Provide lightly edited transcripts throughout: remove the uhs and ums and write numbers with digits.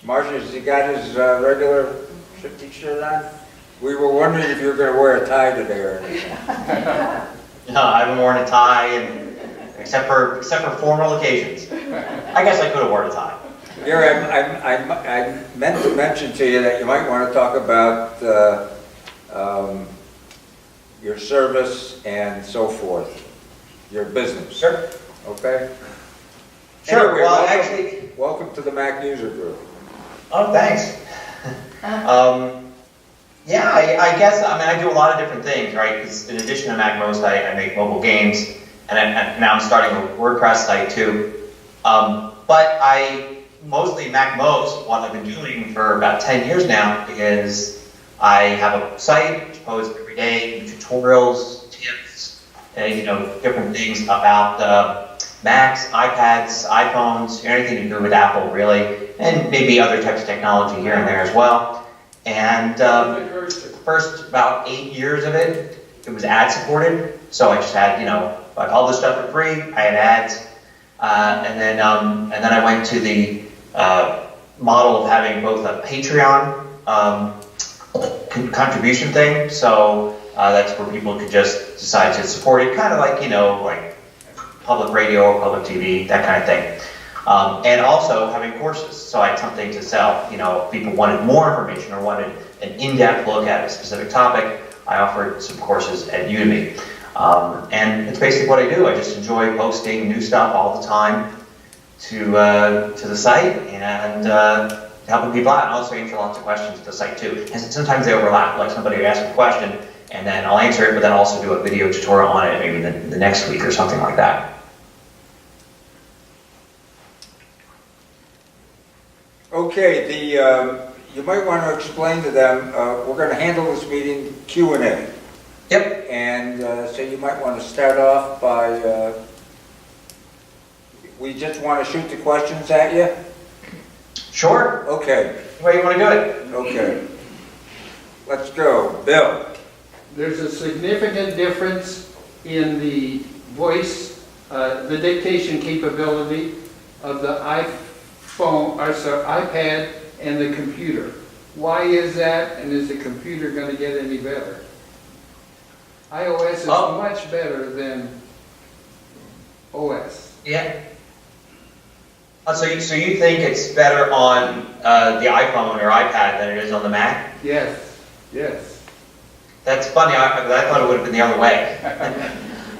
Marshall, has he got his regular t-shirt on? We were wondering if you were going to wear a tie today or anything. No, I haven't worn a tie, except for formal occasions. I guess I could have worn a tie. Gary, I meant to mention to you that you might want to talk about your service and so forth, your business. Sure. Okay? Sure, Anyway, well, actually... Welcome to the Mac User Group. Oh, thanks. Yeah, I guess, I mean, I do a lot of different things, right? Because in addition to MacMost, I make mobile games, and now I'm starting a WordPress site too. But mostly MacMost, what I've been doing for about 10 years now, is I have a site which posts every day, tutorials, tips, different things about Macs, iPads, iPhones, anything to do with Apple, really, and maybe other types of technology here and there as well. And the first about 8 years of it was ad supported. So I just had, I published stuff for free. I had ads, and then I went to the model of having both a Patreon contribution thing. So that's where people could just decide to support it, kind of like like public radio or public TV, that kind of thing. And also having courses, so I had something to sell. If people wanted more information or wanted an in-depth look at a specific topic, I offered some courses at Udemy. And it's basically what I do. I just enjoy posting new stuff all the time to the site and helping people out. And also answer lots of questions to the site too. And sometimes they overlap, like somebody asks a question and then I'll answer it, but then also do a video tutorial on it maybe the next week or something like that. Okay, you might want to explain to them, we're going to handle this meeting Q&A. Yep. And so you might want to start off by, we just want to shoot the questions at you? Sure. Okay. Where do you want to do it? Okay. Let's go. Bill. There's a significant difference in the voice, the dictation capability of the iPad and the computer. Why is that, and is the computer going to get any better? iOS is much better than OS. Yeah. So you think it's better on the iPhone or iPad than it is on the Mac? Yes, yes. That's funny, I thought it would have been the other way.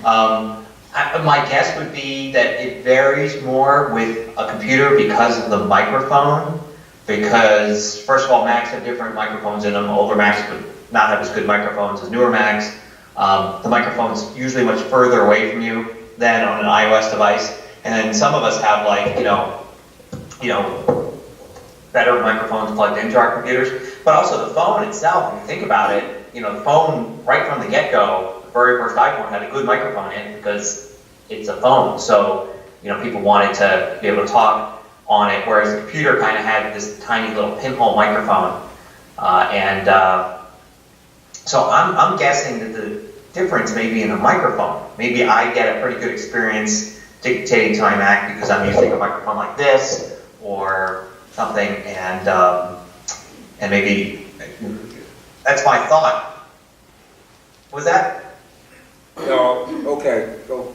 My guess would be that it varies more with a computer because of the microphone. Because, first of all, Macs have different microphones in them. Older Macs would not have as good microphones as newer Macs. The microphone's usually much further away from you than on an iOS device. And then some of us have better microphones plugged into our computers. But also the phone itself, when you think about it, the phone right from the get-go, the very first iPhone had a good microphone in it because it's a phone. So, people wanted to be able to talk on it, whereas the computer kind of had this tiny little pinhole microphone. So I'm guessing that the difference may be in the microphone. Maybe I get a pretty good experience dictating to my Mac because I'm using a microphone like this or something, and maybe that's my thought. Was that? No, okay, go.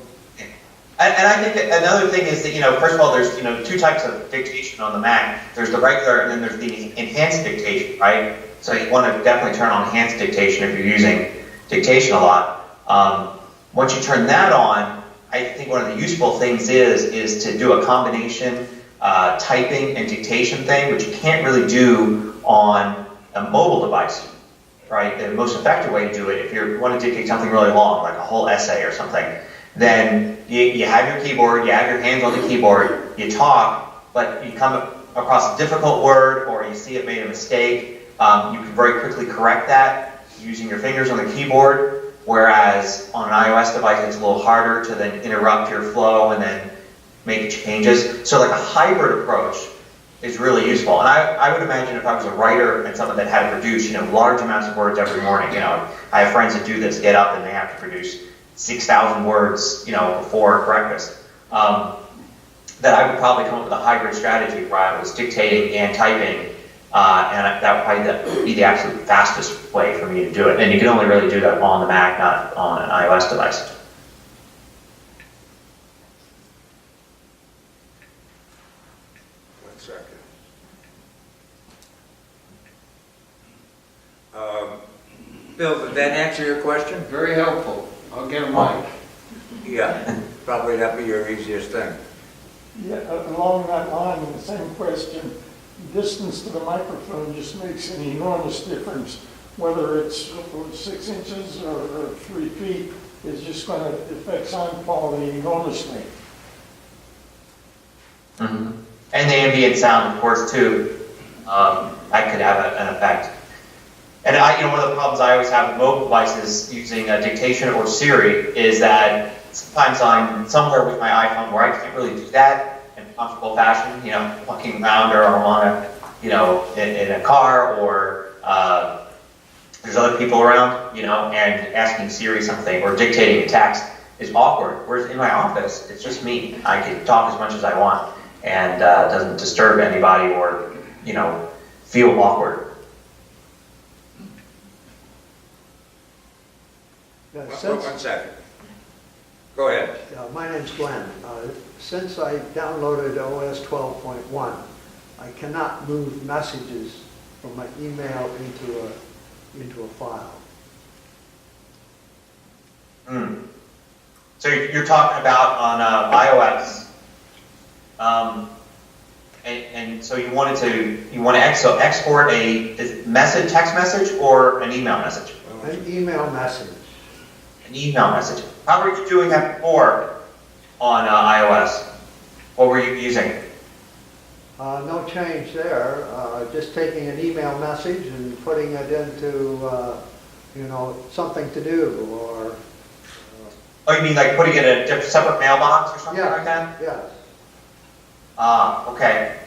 And I think that another thing is that, first of all, there's, two types of dictation on the Mac. There's the regular and then there's the enhanced dictation, right? So you want to definitely turn on enhanced dictation if you're using dictation a lot. Once you turn that on, I think one of the useful things is to do a combination typing and dictation thing, which you can't really do on a mobile device, right? The most effective way to do it, if you want to dictate something really long, like a whole essay or something, then you have your keyboard, you have your hands on the keyboard, you talk, but you come across a difficult word or you see it made a mistake, you can very quickly correct that using your fingers on the keyboard, whereas on an iOS device it's a little harder to then interrupt your flow and then make changes. So like a hybrid approach is really useful. And I would imagine if I was a writer and someone that had to produce large amounts of words every morning, I have friends that do this, get up and they have to produce 6,000 words, before breakfast. that I would probably come up with a hybrid strategy where I was dictating and typing, and that would probably be the absolute fastest way for me to do it. And you can only really do that on the Mac, not on an iOS device. One second. Bill, did that answer your question? Very helpful. I'll get a mic. Yeah, probably that'd be your easiest thing. Yeah, along that line, the same question, distance to the microphone just makes an enormous difference. Whether it's 6 inches or 3 feet is just going to affect sound quality enormously. Mm-hmm. And the ambient sound, of course, too, that could have an effect. And one of the problems I always have with mobile devices using dictation or Siri is that sometimes I'm somewhere with my iPhone where I can't really do that in a comfortable fashion, walking around or on in a car, or there's other people around, and asking Siri something or dictating a text is awkward. Whereas in my office, it's just me. I can talk as much as I want, and it doesn't disturb anybody or, feel awkward. Yeah, One second. Go ahead. my name's Glenn. Since I downloaded OS 12.1, I cannot move messages from my email into a file. So you're talking about on iOS, and so you want to export a text message or an email message? An email message. An email message. How were you doing that before on iOS? What were you using? No change there. Just taking an email message and putting it into, something to do or. Oh, you mean like putting it in a separate mailbox or something like that? Yes. Okay.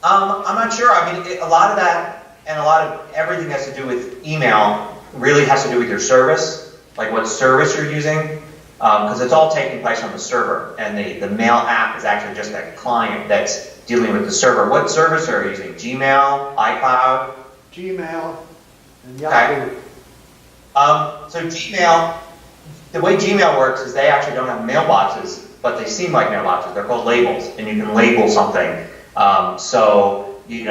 I'm not sure. I mean, a lot of that and a lot of everything has to do with email really has to do with your service, like what service you're using, because it's all taking place on the server, and the mail app is actually just that client that's dealing with the server. What service are you using? Gmail, iCloud? Gmail and Yahoo. Okay. So Gmail, the way Gmail works is they actually don't have mailboxes, but they seem like mailboxes. They're called labels, and you can label something.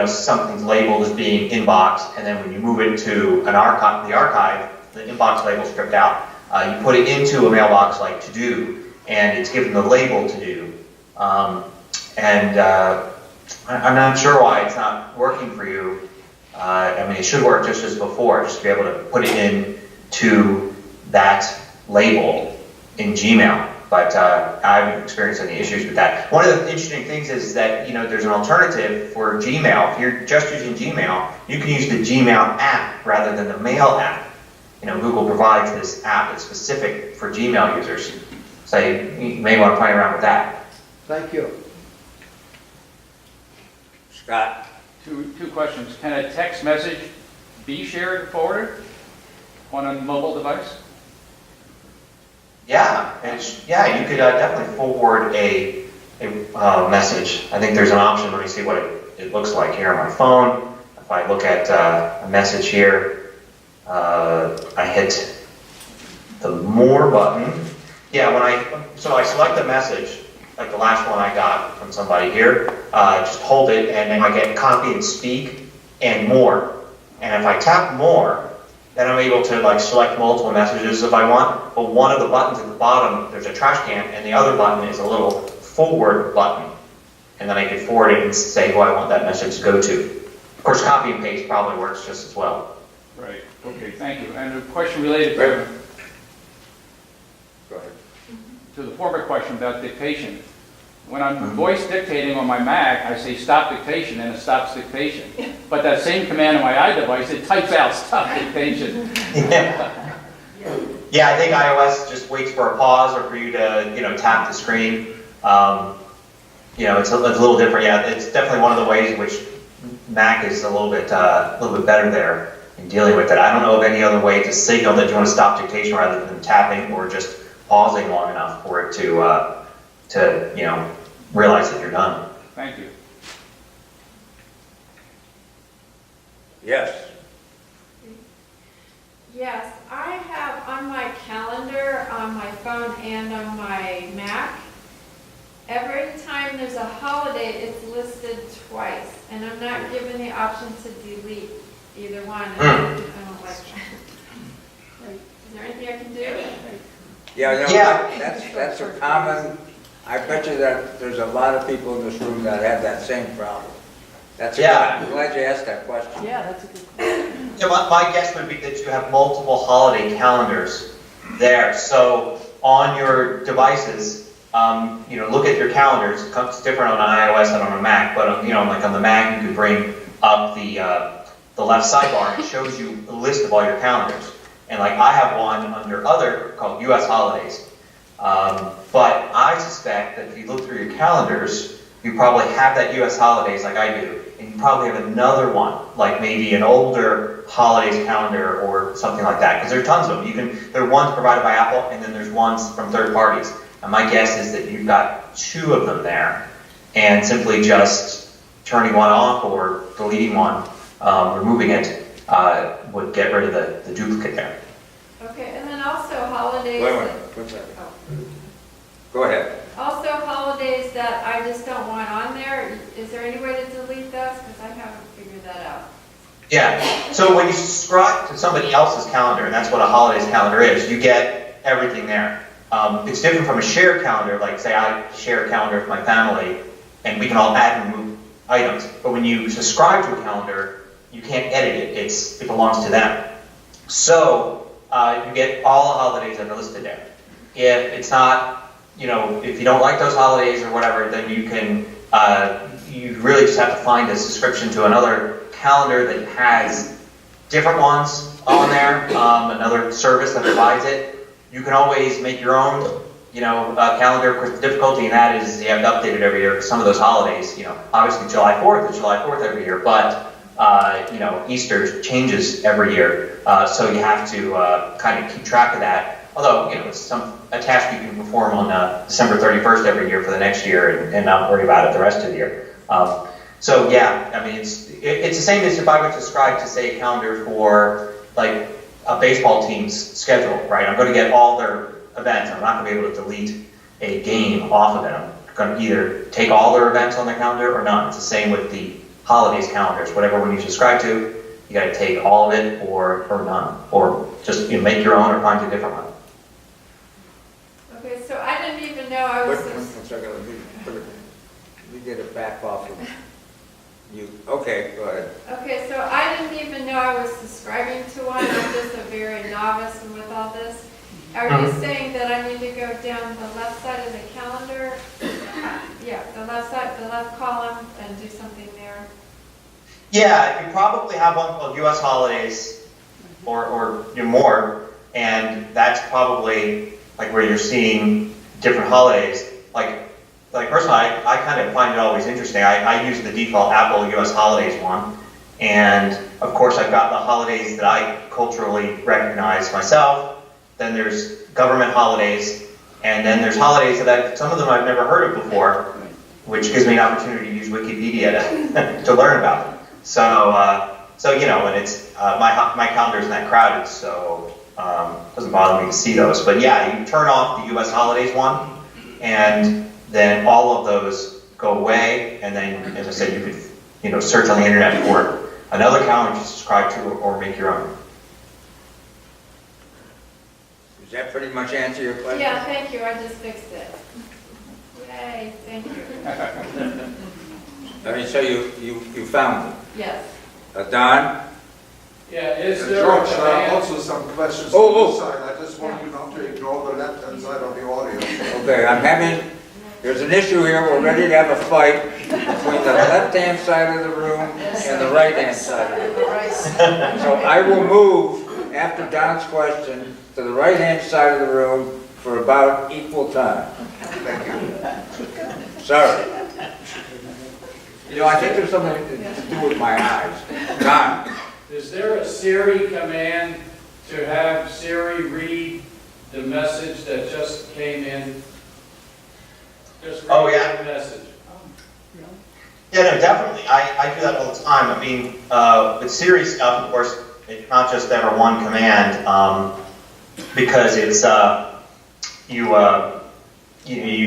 Something's labeled as being inbox, and then when you move it to the archive, the inbox label's stripped out. You put it into a mailbox like to do, and it's given the label to do. I'm not sure why it's not working for you. It should work just as before, just to be able to put it in to that label in Gmail. But I haven't experienced any issues with that. One of the interesting things is that there's an alternative for Gmail. If you're just using Gmail, you can use the Gmail app rather than the Mail app. Google provides this app that's specific for Gmail users. So you may want to play around with that. Thank you. Scott? Two questions. Can a text message be shared and forwarded on a mobile device? Yeah, you could definitely forward a message. I think there's an option. Let me see what it looks like here on my phone. If I look at a message here, I hit the More button. Yeah, I select a message, like the last one I got from somebody here, just hold it, and then I get Copy and Speak and More. And if I tap More, then I'm able to select multiple messages if I want. But one of the buttons at the bottom, there's a trash can, and the other button is a little forward button. And then I can forward it and say who I want that message to go to. Of course, copy and paste probably works just as well. Right. Okay, thank you. And a question related Go ahead. to the former question about dictation. When I'm voice dictating on my Mac, I say stop dictation and it stops dictation. But that same command on my iDevice, it types out stop dictation. Yeah, I think iOS just waits for a pause or for you to, tap the screen. It's a little different. Yeah, it's definitely one of the ways in which Mac is a little bit better there in dealing with it. I don't know of any other way to signal that you want to stop dictation rather than tapping or just pausing long enough for it to realize that you're done. Thank you. Yes. Yes, I have on my calendar, on my phone and on my Mac, every time there's a holiday, it's listed twice, and I'm not given the option to delete either one, and I don't like that. Is there anything I can do? Yeah, Yeah. that's a common, I bet you that there's a lot of people in this room that have that same problem. That's a good, Yeah. I'm glad you asked that question. Yeah, that's a good question. Yeah, my guess would be that you have multiple holiday calendars there. So on your devices, look at your calendars. It's different on an iOS than on a Mac, but like on the Mac, you could bring up the left sidebar and it shows you a list of all your calendars. And like I have one under other called U.S. holidays. But I suspect that if you look through your calendars, you probably have that U.S. holidays like I do. And you probably have another one, like maybe an older holidays calendar or something like that, because there are tons of them. There are ones provided by Apple, and then there's ones from third parties. And my guess is that you've got two of them there, and simply just turning one off or deleting one, removing it, would get rid of the duplicate there. Okay, and then also holidays. Wait a minute, what's that? Go ahead. Also holidays that I just don't want on there, is there any way to delete those? Because I haven't figured that out. Yeah, so when you subscribe to somebody else's calendar, and that's what a holidays calendar is, you get everything there. It's different from a shared calendar, like say I share a calendar with my family, and we can all add and remove items. But when you subscribe to a calendar, you can't edit it, it belongs to them. So you get all the holidays that are listed there. If it's not, if you don't like those holidays or whatever, then you can, you really just have to find a subscription to another calendar that has different ones on there, another service that provides it. You can always make your own, calendar. Of course, the difficulty in that is you have to update it every year. Some of those holidays, obviously July 4th is July 4th every year, but, Easter changes every year. So you have to kind of keep track of that. Although, it's a task you can perform on December 31st every year for the next year and not worry about it the rest of the year. So yeah, I mean, it's the same as if I would subscribe to, say, a calendar for like a baseball team's schedule, right? I'm going to get all their events. I'm not going to be able to delete a game off of it. I'm going to either take all their events on the calendar or none. It's the same with the holidays calendars. Whatever one you subscribe to, you got to take all of it or none, or just make your own or find a different one. Okay, so I didn't even know I was. One second, let me get it back off of you. Okay, go ahead. Okay, so I didn't even know I was subscribing to one. I'm just a very novice with all this. Are you saying that I need to go down the left side of the calendar? Yeah, the left side, the left column, and do something there? Yeah, you probably have one called U.S. holidays or more, and that's probably like where you're seeing different holidays. Like personally, I kind of find it always interesting. I use the default Apple U.S. holidays one, and of course I've got the holidays that I culturally recognize myself. Then there's government holidays, and then there's holidays that some of them I've never heard of before, which gives me an opportunity to use Wikipedia to learn about them. So and it's my calendar isn't that crowded, so it doesn't bother me to see those. But yeah, you turn off the U.S. holidays one, and then all of those go away. And then, as I said, you could search on the internet for another calendar to subscribe to or make your own. Does that pretty much answer your question? Yeah, thank you. I just fixed it. Yay, thank you. I mean, so you found it. Yes. Don? Yeah, is there a George, command? also some questions Oh, on the side. I just want you not to ignore the left-hand side of the audience. Okay, there's an issue here. We're ready to have a fight between the left-hand side of the room and the right-hand side of the room. So I will move, after Don's question, to the right-hand side of the room for about equal time. Thank you. Sorry. I think there's something to do with my eyes. Don? Is there a Siri command to have Siri read the message that just came in? Just read Oh, yeah. the message. Yeah, no, definitely. I do that all the time. I mean, with Siri stuff, of course, it's not just ever one command, because it's, you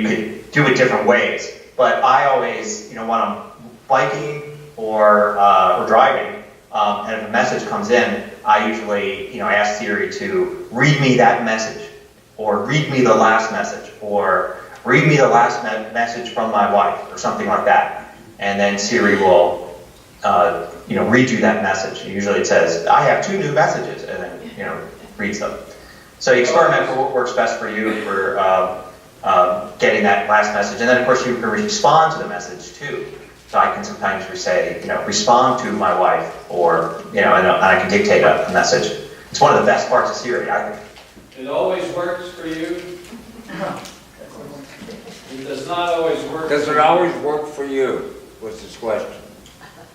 could do it different ways. But I always, when I'm biking or driving, and if a message comes in, I usually, ask Siri to read me that message, or read me the last message, or read me the last message from my wife, or something like that. And then Siri will, read you that message. Usually it says, I have 2 new messages, and then, reads them. So you experiment for what works best for you for getting that last message. And then, of course, you can respond to the message, too. So I can sometimes say, respond to my wife, or, and I can dictate a message. It's one of the best parts of Siri, I think. It always works for you. It does not always work. Does for it you. always work for you, was his question.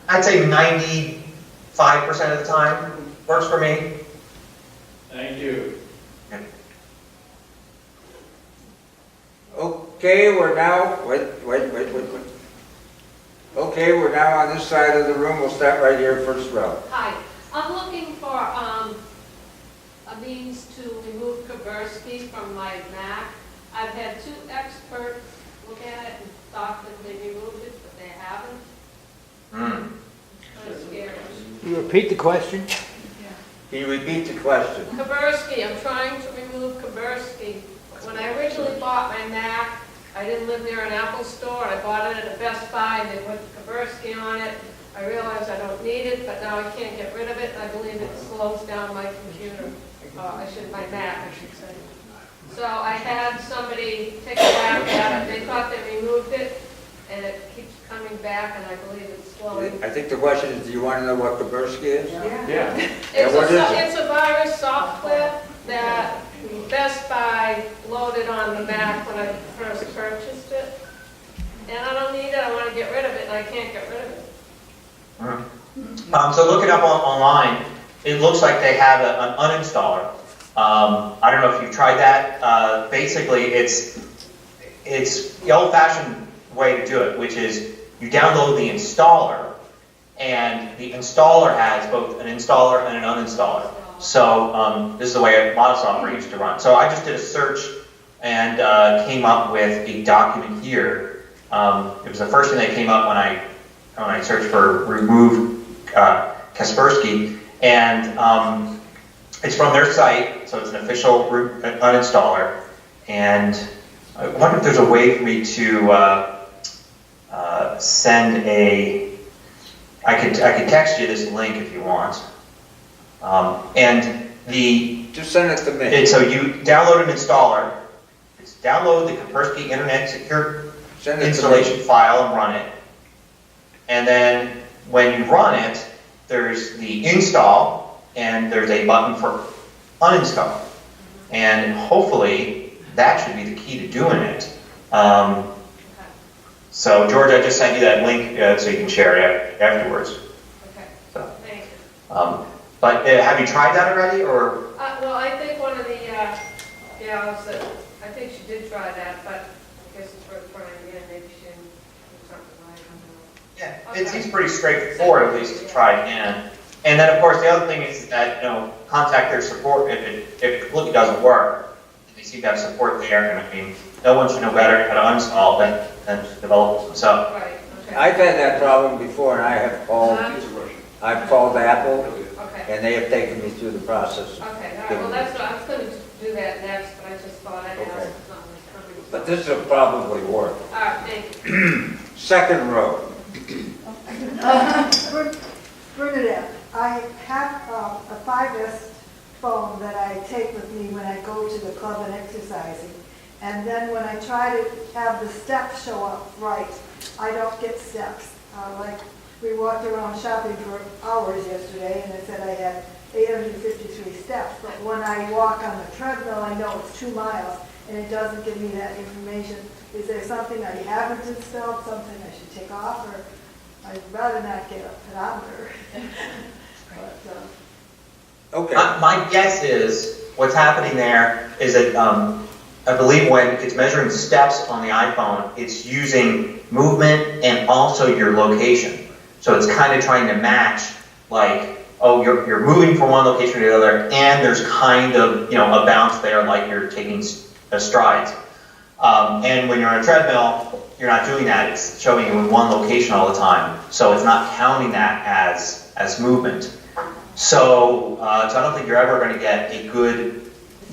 I'd say 95% of the time works for me. Thank you. Okay, we're now, wait. Okay, we're now on this side of the room. We'll start right here, first row. Hi, I'm looking for a means to remove Kaspersky from my Mac. I've had 2 experts look at it and thought that they removed it, but they haven't. Kind of scary. You repeat the question? Can you repeat the question? Kaspersky, I'm trying to remove Kaspersky. When I originally bought my Mac, I didn't live near an Apple store. I bought it at a Best Buy, and they put Kaspersky on it. I realized I don't need it, but now I can't get rid of it. I believe it slows down my computer. My Mac, I should say. So I had somebody take a whack at it. They thought they removed it, and it keeps coming back, and I believe it's slowing. I think the question is, do you want to know what Kaspersky is? Yeah. What is it? It's a virus software that Best Buy loaded on the Mac when I first purchased it. And I don't need it, I want to get rid of it, and I can't get rid of it. So look it up online. It looks like they have an uninstaller. I don't know if you've tried that. Basically, it's the old-fashioned way to do it, which is you download the installer, and the installer has both an installer and an uninstaller. So this is the way a lot of software used to run. So I just did a search and came up with a document here. It was the first thing that came up when I searched for remove Kaspersky, and it's from their site, so it's an official uninstaller. And I wonder if there's a way for me to send a. I could text you this link if you want. And Just send it to me. so you download an installer. It's download the Kaspersky Internet Secure Send it to installation me. file and run it. And then when you run it, there's the install, and there's a button for uninstall. And hopefully that should be the key to doing it. So George, I just sent you that link so you can share it afterwards. Okay, So, thank you. but have you tried that already, or? Well, I think one of the gals that, I think she did try that, but I guess it's worth trying again, maybe she didn't do something right, I don't know. Yeah, it seems pretty straightforward, at least to try again. And then, of course, the other thing is that, contact their support if it completely doesn't work. They seem to have support there, and I mean, no one should know better how to uninstall than developers themselves. Right, okay. I've had that problem before, and I have called, I've called Apple, Okay, and they have taken me through the process. okay, all right, well, that's what, I was gonna do that next, but I just thought I'd ask Okay. if something was coming. But this will probably work. All right, thank you. Second row. Bernadette, I have a 5S phone that I take with me when I go to the club and exercising. And then when I try to have the steps show up right, I don't get steps. Like we walked around shopping for hours yesterday and it said I had 853 steps. But when I walk on the treadmill, I know it's 2 miles and it doesn't give me that information. Is there something I haven't installed, something I should take off, or I'd rather not get a pedometer? But, Okay. My guess is what's happening there is that I believe when it's measuring steps on the iPhone, it's using movement and also your location. So it's kind of trying to match, like, oh, you're moving from one location to the other, and there's kind of, you know, a bounce there, like you're taking strides. And when you're on a treadmill, you're not doing that. It's showing you in one location all the time. So it's not counting that as movement. So I don't think you're ever going to get a good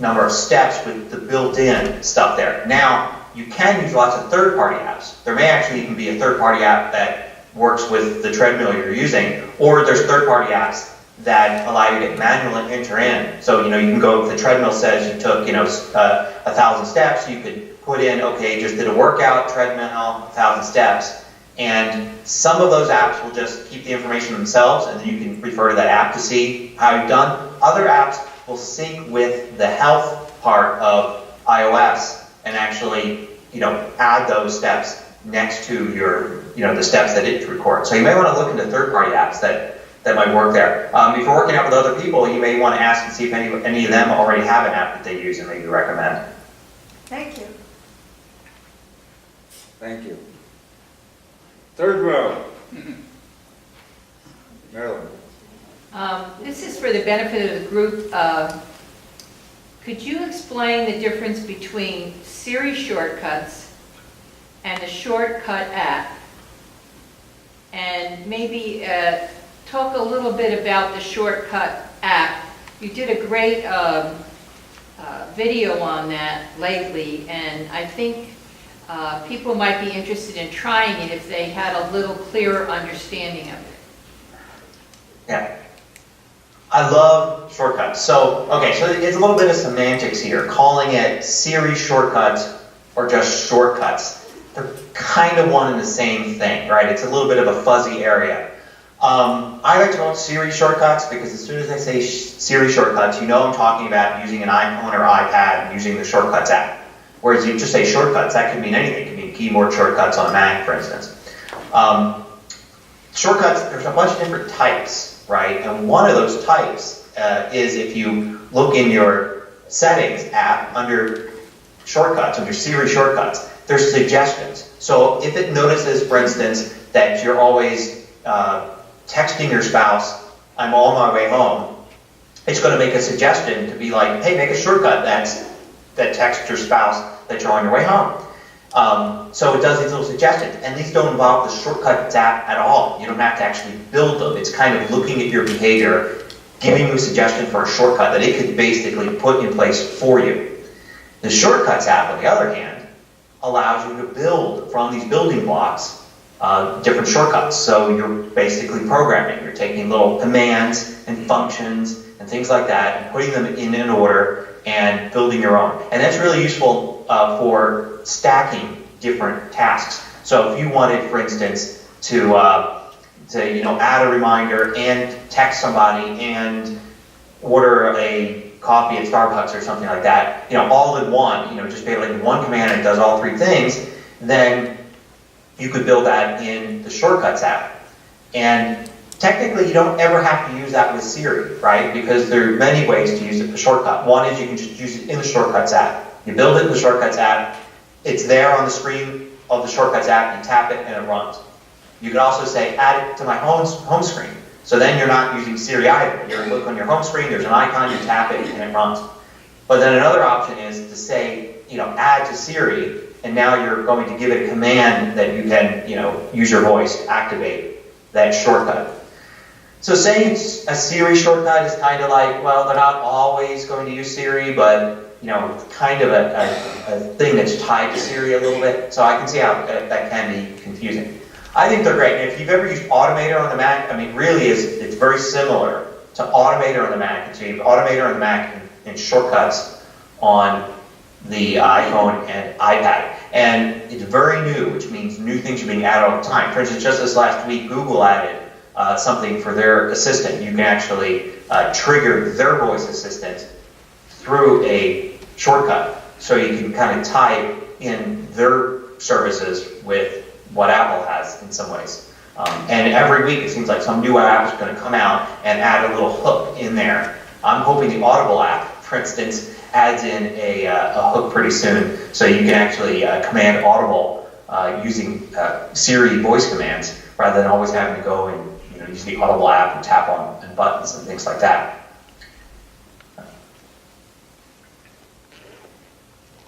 number of steps with the built-in stuff there. Now, you can use lots of third-party apps. There may actually even be a third-party app that works with the treadmill you're using, or there's third-party apps that allow you to manually enter in. So, you know, you can go, if the treadmill says you took, 1,000 steps, you could put in, okay, just did a workout, treadmill, 1,000 steps. And some of those apps will just keep the information themselves, and then you can refer to that app to see how you've done. Other apps will sync with the health part of iOS and actually, add those steps next to your, the steps that it records. So you may want to look into third-party apps that might work there. If you're working out with other people, you may want to ask and see if any of them already have an app that they use and maybe recommend. Thank you. Thank you. Third row. Marilyn. This is for the benefit of the group. Could you explain the difference between Siri shortcuts and a shortcut app? And maybe talk a little bit about the shortcut app. You did a great video on that lately, and I think people might be interested in trying it if they had a little clearer understanding of it. Yeah. I love shortcuts. So it's a little bit of semantics here. Calling it Siri shortcuts or just shortcuts. They're kind of one and the same thing, right? It's a little bit of a fuzzy area. I like to call it Siri shortcuts because as soon as I say Siri shortcuts, you know I'm talking about using an iPhone or iPad and using the shortcuts app. Whereas you just say shortcuts, that could mean anything. It could mean keyboard shortcuts on a Mac, for instance. Shortcuts, there's a bunch of different types, right? And one of those types is if you look in your settings app under shortcuts, under Siri shortcuts, there's suggestions. So if it notices, for instance, that you're always texting your spouse, I'm on my way home, it's going to make a suggestion to be like, hey, make a shortcut that texts your spouse that you're on your way home. So it does these little suggestions, and these don't involve the shortcuts app at all. You don't have to actually build them. It's kind of looking at your behavior, giving you a suggestion for a shortcut that it could basically put in place for you. The shortcuts app, on the other hand, allows you to build from these building blocks different shortcuts. So you're basically programming. You're taking little commands and functions and things like that and putting them in an order and building your own. And that's really useful for stacking different tasks. So if you wanted, for instance, to add a reminder and text somebody and order a coffee at Starbucks or something like that, all in one, just basically one command and it does all three things, then you could build that in the Shortcuts app. And technically, you don't ever have to use that with Siri, right? Because there are many ways to use it, the shortcut. One is you can just use it in the Shortcuts app. You build it in the Shortcuts app. It's there on the screen of the Shortcuts app. You tap it and it runs. You can also say, add it to my home screen. So then you're not using Siri either. You look on your home screen, there's an icon, you tap it, and it runs. But then another option is to say, add to Siri, and now you're going to give it a command that you can, use your voice to activate that shortcut. So saying it's a Siri shortcut is kind of like, well, they're not always going to use Siri, but kind of a thing that's tied to Siri a little bit. So I can see how that can be confusing. I think they're great. And if you've ever used Automator on the Mac, really it's very similar to Automator on the Mac. So you have Automator on the Mac and Shortcuts on the iPhone and iPad. And it's very new, which means new things are being added all the time. For instance, just this last week, Google added something for their assistant. You can actually trigger their voice assistant through a shortcut. So you can kind of tie in their services with what Apple has in some ways. And every week it seems like some new app is going to come out and add a little hook in there. I'm hoping the Audible app, for instance, adds in a hook pretty soon, so you can actually command Audible using Siri voice commands rather than always having to go and use the Audible app and tap on buttons and things like that.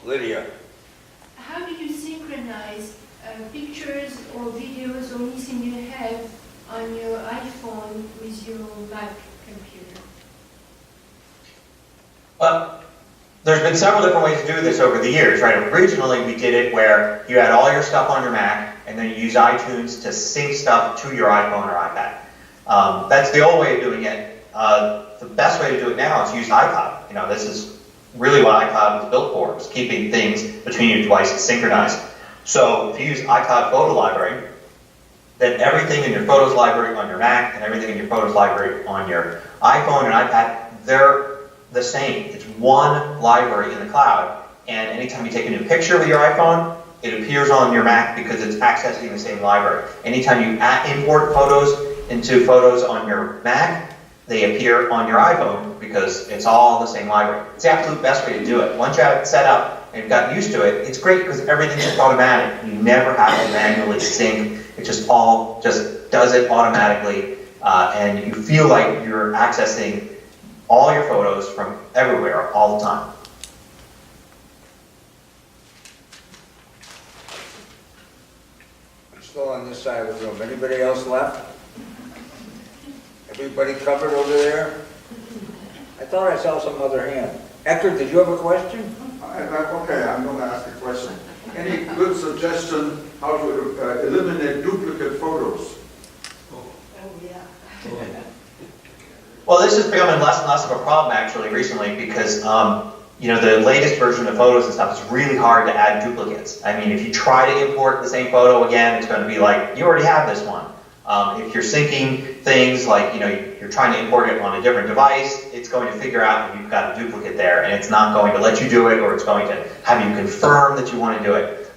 Lydia. How do you synchronize pictures or videos or anything you have on your iPhone with your Mac computer? Well, there's been several different ways to do this over the years, right? Originally, we did it where you had all your stuff on your Mac, and then you use iTunes to sync stuff to your iPhone or iPad. That's the old way of doing it. The best way to do it now is use iCloud. This is really what iCloud was built for, is keeping things between your devices synchronized. So if you use iCloud Photo Library, then everything in your Photos library on your Mac and everything in your Photos library on your iPhone and iPad, they're the same. It's one library in the cloud, and anytime you take a new picture with your iPhone, it appears on your Mac because it's accessing the same library. Anytime you import photos into Photos on your Mac, they appear on your iPhone because it's all the same library. It's the absolute best way to do it. Once you have it set up and you've gotten used to it, it's great because everything's just automatic. You never have to manually sync. It just does it automatically, and you feel like you're accessing all your photos from everywhere all the time. I'm still on this side of the room. Anybody else left? Everybody covered over there? I thought I saw some other hand. Eckert, did you have a question? Okay, I'm going to ask a question. Any good suggestion how to eliminate duplicate photos? Oh, yeah. Well, this is becoming less and less of a problem actually recently because the latest version of Photos and stuff is really hard to add duplicates. I mean, if you try to import the same photo again, it's going to be like, you already have this one. If you're syncing things like, you're trying to import it on a different device, it's going to figure out that you've got a duplicate there, and it's not going to let you do it, or it's going to have you confirm that you want to do it.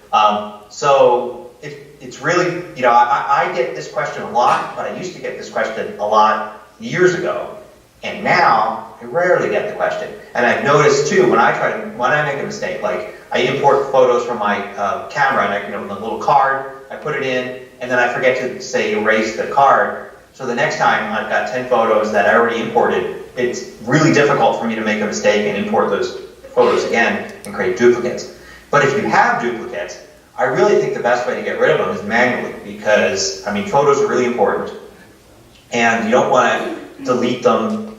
So it's really, I get this question a lot, but I used to get this question a lot years ago, and now I rarely get the question. And I've noticed too, when I make a mistake, like I import photos from my camera, and with a little card, I put it in, and then I forget to say erase the card. So the next time I've got 10 photos that I already imported, it's really difficult for me to make a mistake and import those photos again and create duplicates. But if you have duplicates, I really think the best way to get rid of them is manually because, photos are really important. And you don't want to delete them,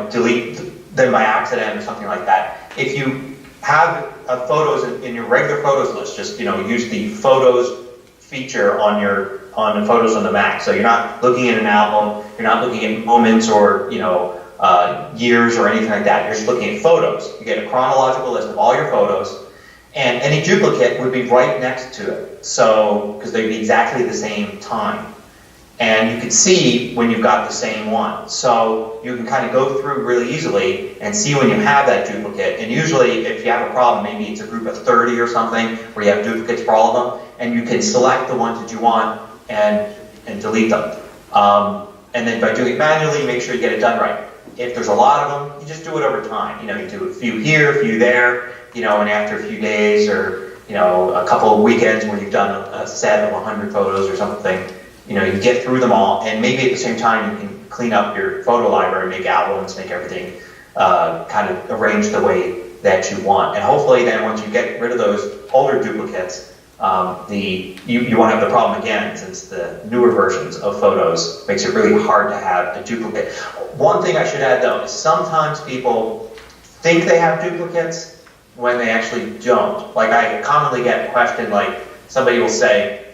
delete them by accident or something like that. If you have photos in your regular photos list, just, use the Photos feature on the Photos on the Mac. So you're not looking at an album, you're not looking at moments or years or anything like that. You're just looking at photos. You get a chronological list of all your photos, and any duplicate would be right next to it. So because they'd be exactly the same time, and you can see when you've got the same one. So you can kind of go through really easily and see when you have that duplicate. And usually, if you have a problem, maybe it's a group of 30 or something where you have duplicates for all of them. And you can select the ones that you want and delete them. And then by doing it manually, make sure you get it done right. If there's a lot of them, you just do it over time. You do a few here, a few there, and after a few days or, a couple of weekends when you've done a set of 100 photos or something, you get through them all. And maybe at the same time, you can clean up your photo library, make albums, make everything kind of arranged the way that you want. And hopefully then once you get rid of those older duplicates, you won't have the problem again, since the newer versions of Photos makes it really hard to have a duplicate. One thing I should add though is sometimes people think they have duplicates when they actually don't. Like I commonly get a question like somebody will say,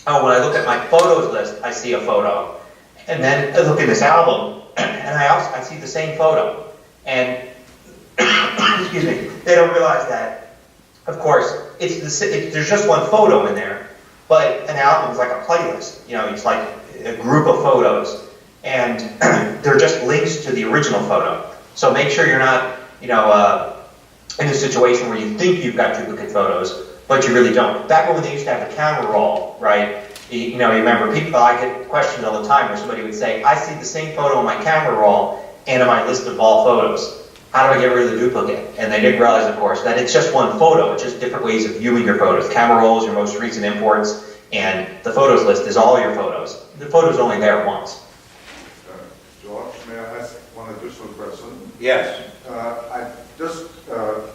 oh, when I look at my photos list, I see a photo. And then I look in this album and I see the same photo. And excuse me, they don't realize that, of course, there's just one photo in there, but an album is like a playlist. It's like a group of photos, and they're just links to the original photo. So make sure you're not, in a situation where you think you've got duplicate photos, but you really don't. Back when they used to have the camera roll, right? You remember I get questions all the time where somebody would say, I see the same photo in my camera roll and in my list of all photos. how do I get rid of the duplicate? And they didn't realize, of course, that it's just one photo. It's just different ways of viewing your photos. Camera rolls, your most recent imports, and the photos list is all your photos. The photo's only there once. George, may I ask one additional question? Yes. I just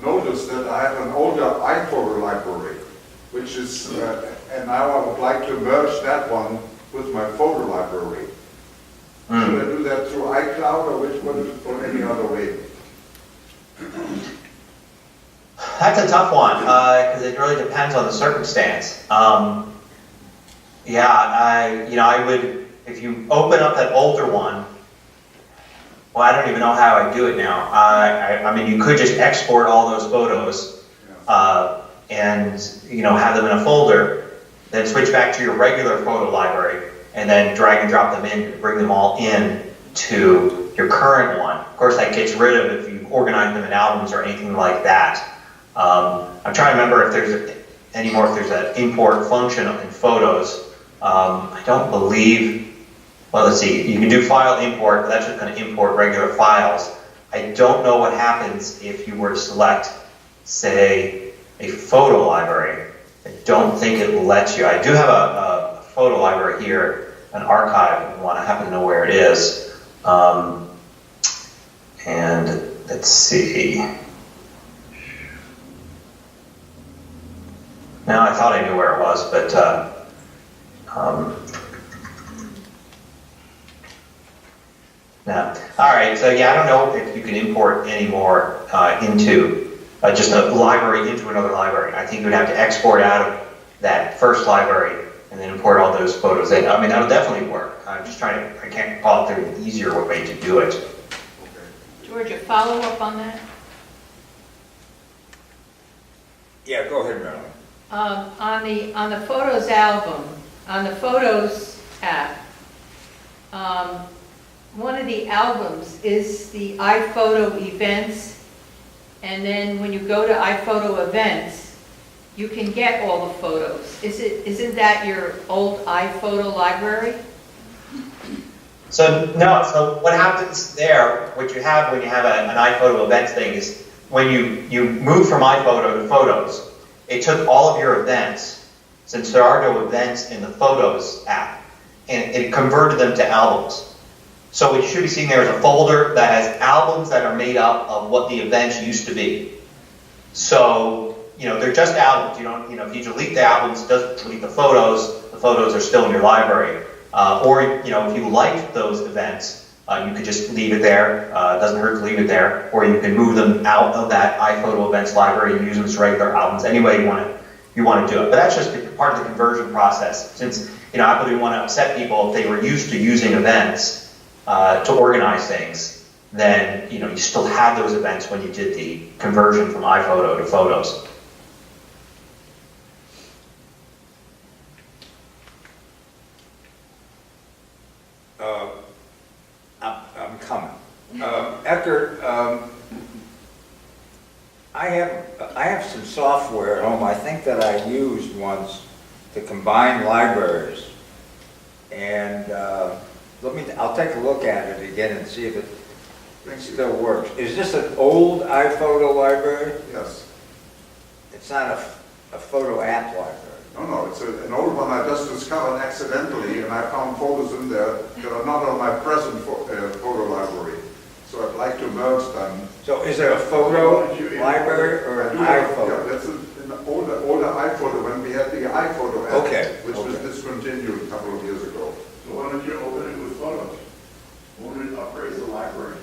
noticed that I have an older iPhoto library, which is, and now I would like to merge that one with my photo library. Should I do that through iCloud or which one, or any other way? That's a tough one, because it really depends on the circumstance. Yeah, I would, if you open up that older one, well, I don't even know how I do it now. I mean, you could just export all those photos, and, have them in a folder, then switch back to your regular photo library, and then drag and drop them in, and bring them all in to your current one. Of course, that gets rid of if you organize them in albums or anything like that. I'm trying to remember if there's anymore if there's an import function in photos. I don't believe, well, let's see, you can do file import, but that's just going to import regular files. I don't know what happens if you were to select, say, a photo library. I don't think it lets you. I do have a photo library here, an archive, if you want to happen to know where it is. And let's see. Now I thought I knew where it was, but no. All right, so yeah, I don't know if you can import any more into just a library into another library. I think you would have to export out of that first library and then import all those photos in. I mean, that'll definitely work. I'm just trying to, I can't call it an easier way to do it. George, a follow-up on that? Yeah, go ahead, Marilyn. On the Photos album, on the Photos app, one of the albums is the iPhoto events, and then when you go to iPhoto events, you can get all the photos. Isn't that your old iPhoto library? So no, so what happens there, what you have when you have an iPhoto events thing is when you move from iPhoto to Photos, it took all of your events, since there are no events in the Photos app, and it converted them to albums. So what you should be seeing there is a folder that has albums that are made up of what the events used to be. So, they're just albums. You don't, if you delete the albums, it doesn't delete the photos are still in your library. Or, if you liked those events, you could just leave it there. It doesn't hurt to leave it there. Or you can move them out of that iPhoto events library and use them as regular albums. Any way you want to do it. But that's just part of the conversion process. Since, Apple didn't want to upset people if they were used to using events to organize things, then, you still had those events when you did the conversion from iPhoto to Photos. I'm coming. Eckert, I have some software at home, I think that I used once to combine libraries. And I'll take a look at it again and see if it still works. Is this an old iPhoto library? Yes. It's not a photo app library? No, it's an old one I just discovered accidentally, and I found photos in there that are not on my present photo library. So I'd like to merge them. So is it a photo library or an iPhoto? Yeah, that's an older iPhoto when we had the iPhoto app, which was discontinued a couple of years ago. So why don't you open it with Photos? Won't it upgrade the library?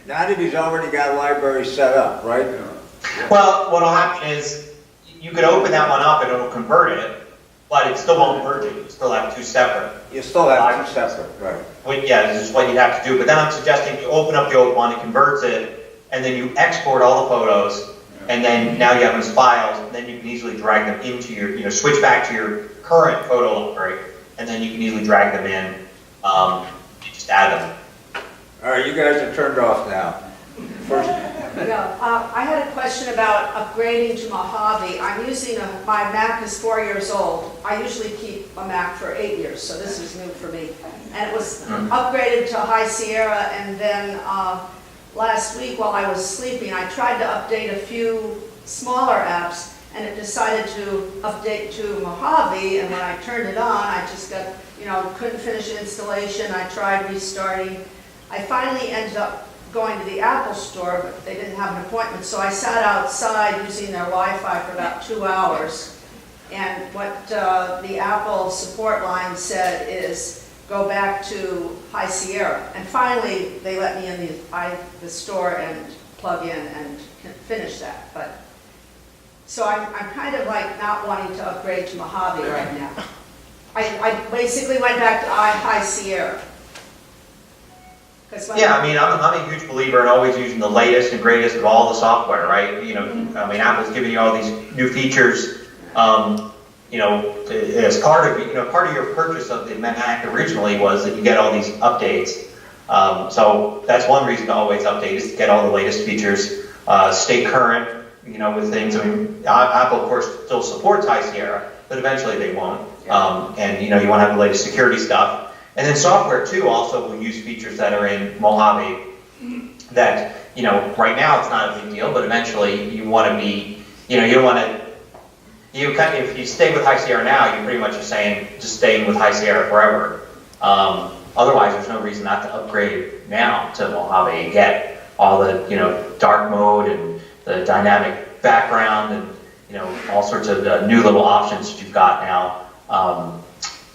Not if he's already got a library set up, right? Yeah. Well, what'll happen is you could open that one up and it'll convert it, but it still won't merge it. You still have two separate. You still have two separate, right. Yeah, this is what you'd have to do. But then I'm suggesting you open up the old one, it converts it, and then you export all the photos, and then now you have those files, and then you can easily drag them into your, switch back to your current photo library, and then you can easily drag them in, and just add them. All right, you guys are turned off now. First. Yeah, I had a question about upgrading to Mojave. I'm using my Mac is 4 years old. I usually keep a Mac for 8 years, so this is new for me. And it was upgraded to High Sierra, and then last week while I was sleeping, I tried to update a few smaller apps, and it decided to update to Mojave, and when I turned it on, I just got, couldn't finish installation. I tried restarting. I finally ended up going to the Apple store, but they didn't have an appointment, so I sat outside using their Wi-Fi for about 2 hours. And what the Apple support line said is, go back to High Sierra. And finally, they let me in the store and plug in and finish that. But so I'm kind of like not wanting to upgrade to Mojave right now. I basically went back to High Sierra. Yeah, I mean, I'm a huge believer in always using the latest and greatest of all the software, right? I mean, Apple's giving you all these new features. As part of your purchase of the Mac originally was that you get all these updates. So that's one reason to always update, is to get all the latest features, stay current, with things. I mean, Apple of course still supports High Sierra, but eventually they won't. And you want to have the latest security stuff. And then software too also will use features that are in Mojave that, right now it's not a big deal, but eventually you want to be, you don't want to, if you stay with High Sierra now, you pretty much are saying just staying with High Sierra forever. Otherwise, there's no reason not to upgrade now to Mojave and get all the, dark mode and the dynamic background and, all sorts of new little options that you've got now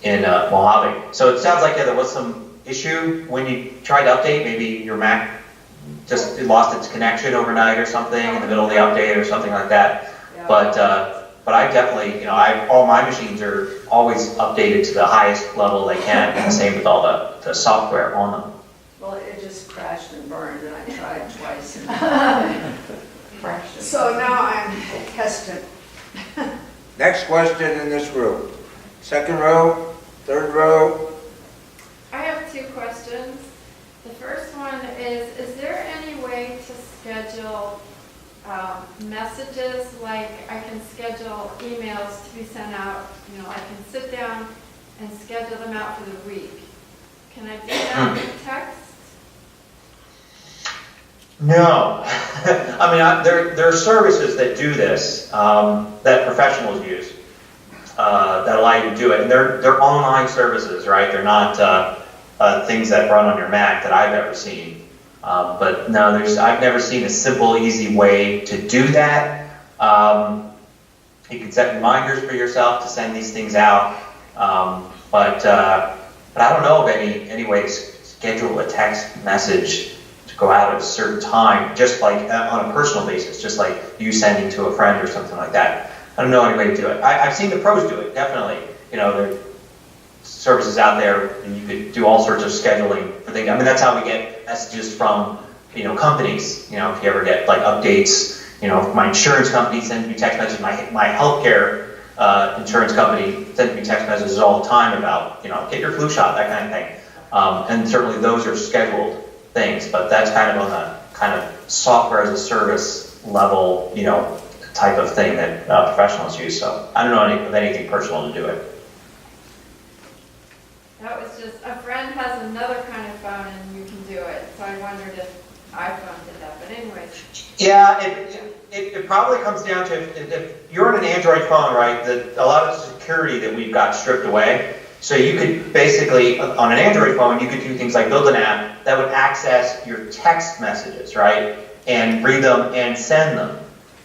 in Mojave. So it sounds like there was some issue when you tried to update. Maybe your Mac just lost its connection overnight or something in the middle of the update or something like that. Yeah. But I definitely, all my machines are always updated to the highest level they can, and the same with all the software on them. Well, it just crashed and burned, and I tried twice. And Crashed. so now I'm hesitant. Next question in this room. Second row, third row. I have 2 questions. The first one is there any way to schedule messages, like I can schedule emails to be sent out, I can sit down and schedule them out for the week. Can I do that with text? No. I mean, there are services that do this, that professionals use, that allow you to do it. And they're online services, right? They're not things that run on your Mac that I've ever seen. But no, I've never seen a simple, easy way to do that. You can set reminders for yourself to send these things out. But I don't know of any way to schedule a text message to go out at a certain time, just like on a personal basis, just like you sending to a friend or something like that. I don't know any way to do it. I've seen the pros do it, definitely. There are services out there, and you could do all sorts of scheduling for things. I mean, that's how we get messages from, companies. If you ever get like updates, my insurance company sends me text messages, my healthcare insurance company sends me text messages all the time about, get your flu shot, that kind of thing. And certainly those are scheduled things, but that's kind of on the kind of software as a service level, type of thing that professionals use. So I don't know of anything personal to do it. That was just, a friend has another kind of phone and you can do it, so I wondered if iPhone did that, but anyways. Yeah, it probably comes down to if you're on an Android phone, right, a lot of the security that we've got stripped away. So you could basically, on an Android phone, you could do things like build an app that would access your text messages, right, and read them and send them.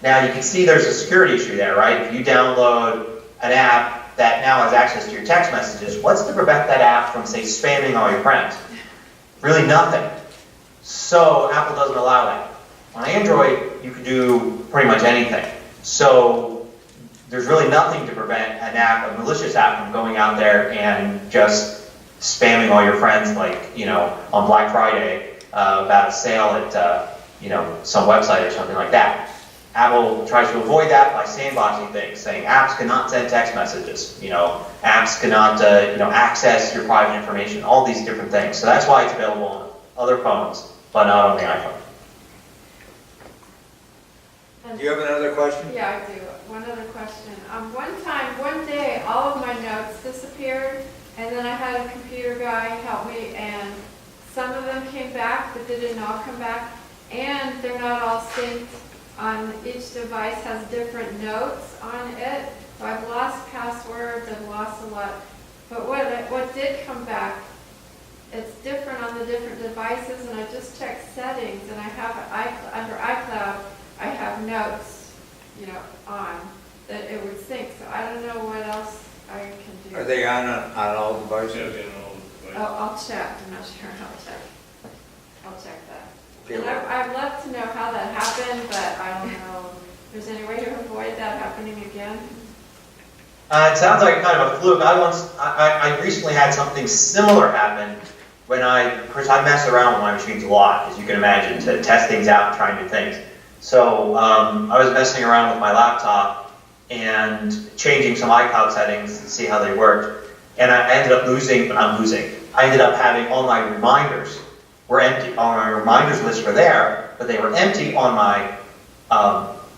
Now you can see there's a security issue there, right? If you download an app that now has access to your text messages, what's to prevent that app from, say, spamming all your friends? Really nothing. So Apple doesn't allow that. On Android, you can do pretty much anything. So there's really nothing to prevent an app, a malicious app, from going out there and just spamming all your friends, like, on Black Friday about a sale at, some website or something like that. Apple tries to avoid that by sandboxing things, saying apps cannot send text messages, apps cannot, access your private information, all these different things. So that's why it's available on other phones, but not on the iPhone. Do you have another question? Yeah, I do. One other question. One day, all of my notes disappeared, and then I had a computer guy help me, and some of them came back, but they didn't all come back. and they're not all synced on, each device has different notes on it. So I've lost passwords, I've lost a lot. But what did come back, it's different on the different devices, and I just checked settings, and I have under iCloud, I have notes, you know, on that it would sync. So I don't know what else I can do. Are they on all devices? I'll check. I'm not sure. I'll check that. Okay, And well- I'd love to know how that happened, but I don't know if there's any way to avoid that happening again. It sounds like kind of a fluke. I recently had something similar happen when of course I mess around with my machines a lot, as you can imagine, to test things out and try new things. So I was messing around with my laptop and changing some iCloud settings to see how they worked. And I ended up I ended up having all my reminders were empty. All my reminders lists were there, but they were empty on my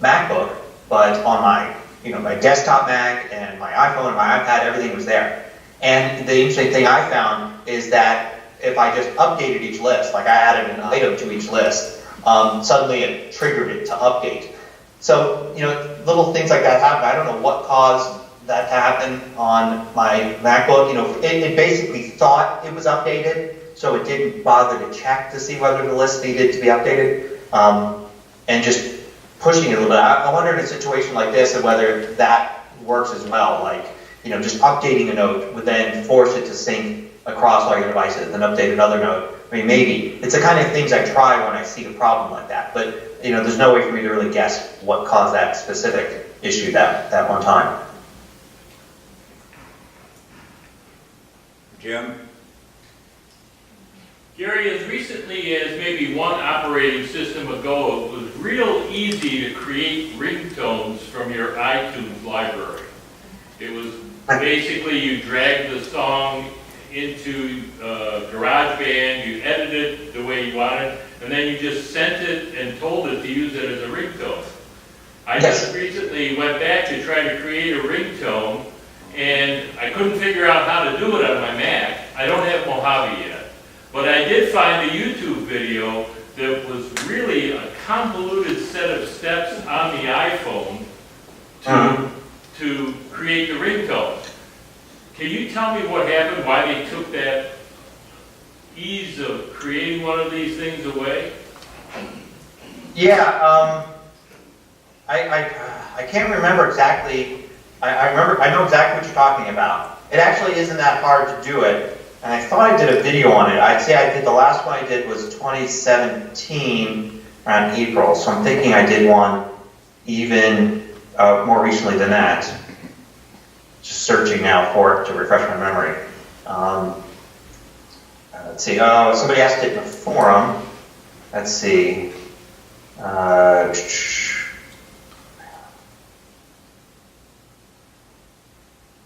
MacBook, but on my my desktop Mac and my iPhone and my iPad, everything was there. And the interesting thing I found is that if I just updated each list, like I added an item to each list, suddenly it triggered it to update. So, little things like that happen. I don't know what caused that to happen on my MacBook. It basically thought it was updated, so it didn't bother to check to see whether the list needed to be updated, and just pushing it a little bit. I wonder in a situation like this and whether that works as well, like, just updating a note would then force it to sync across all your devices and update another note. I mean, maybe. It's the kind of things I try when I see a problem like that, but, there's no way for me to really guess what caused that specific issue that one time. Jim? Gary, as recently as maybe one operating system ago, it was real easy to create ringtones from your iTunes library. It was basically you drag the song into GarageBand, you edit it the way you wanted, and then you just sent it and told it to use it as a ringtone. I just recently went back to try to create a ringtone, and I couldn't figure out how to do it on my Mac. I don't have Mojave yet. But I did find a YouTube video that was really a convoluted set of steps on the iPhone to create the ringtone. Can you tell me what happened, why they took that ease of creating one of these things away? Yeah, I can't remember exactly. I know exactly what you're talking about. It actually isn't that hard to do it. And I thought I did a video on it. I'd say the last one I did was 2017, around April. So I'm thinking I did one even more recently than that. Just searching now for it to refresh my memory. Let's see. Oh, somebody asked it in a forum. Let's see.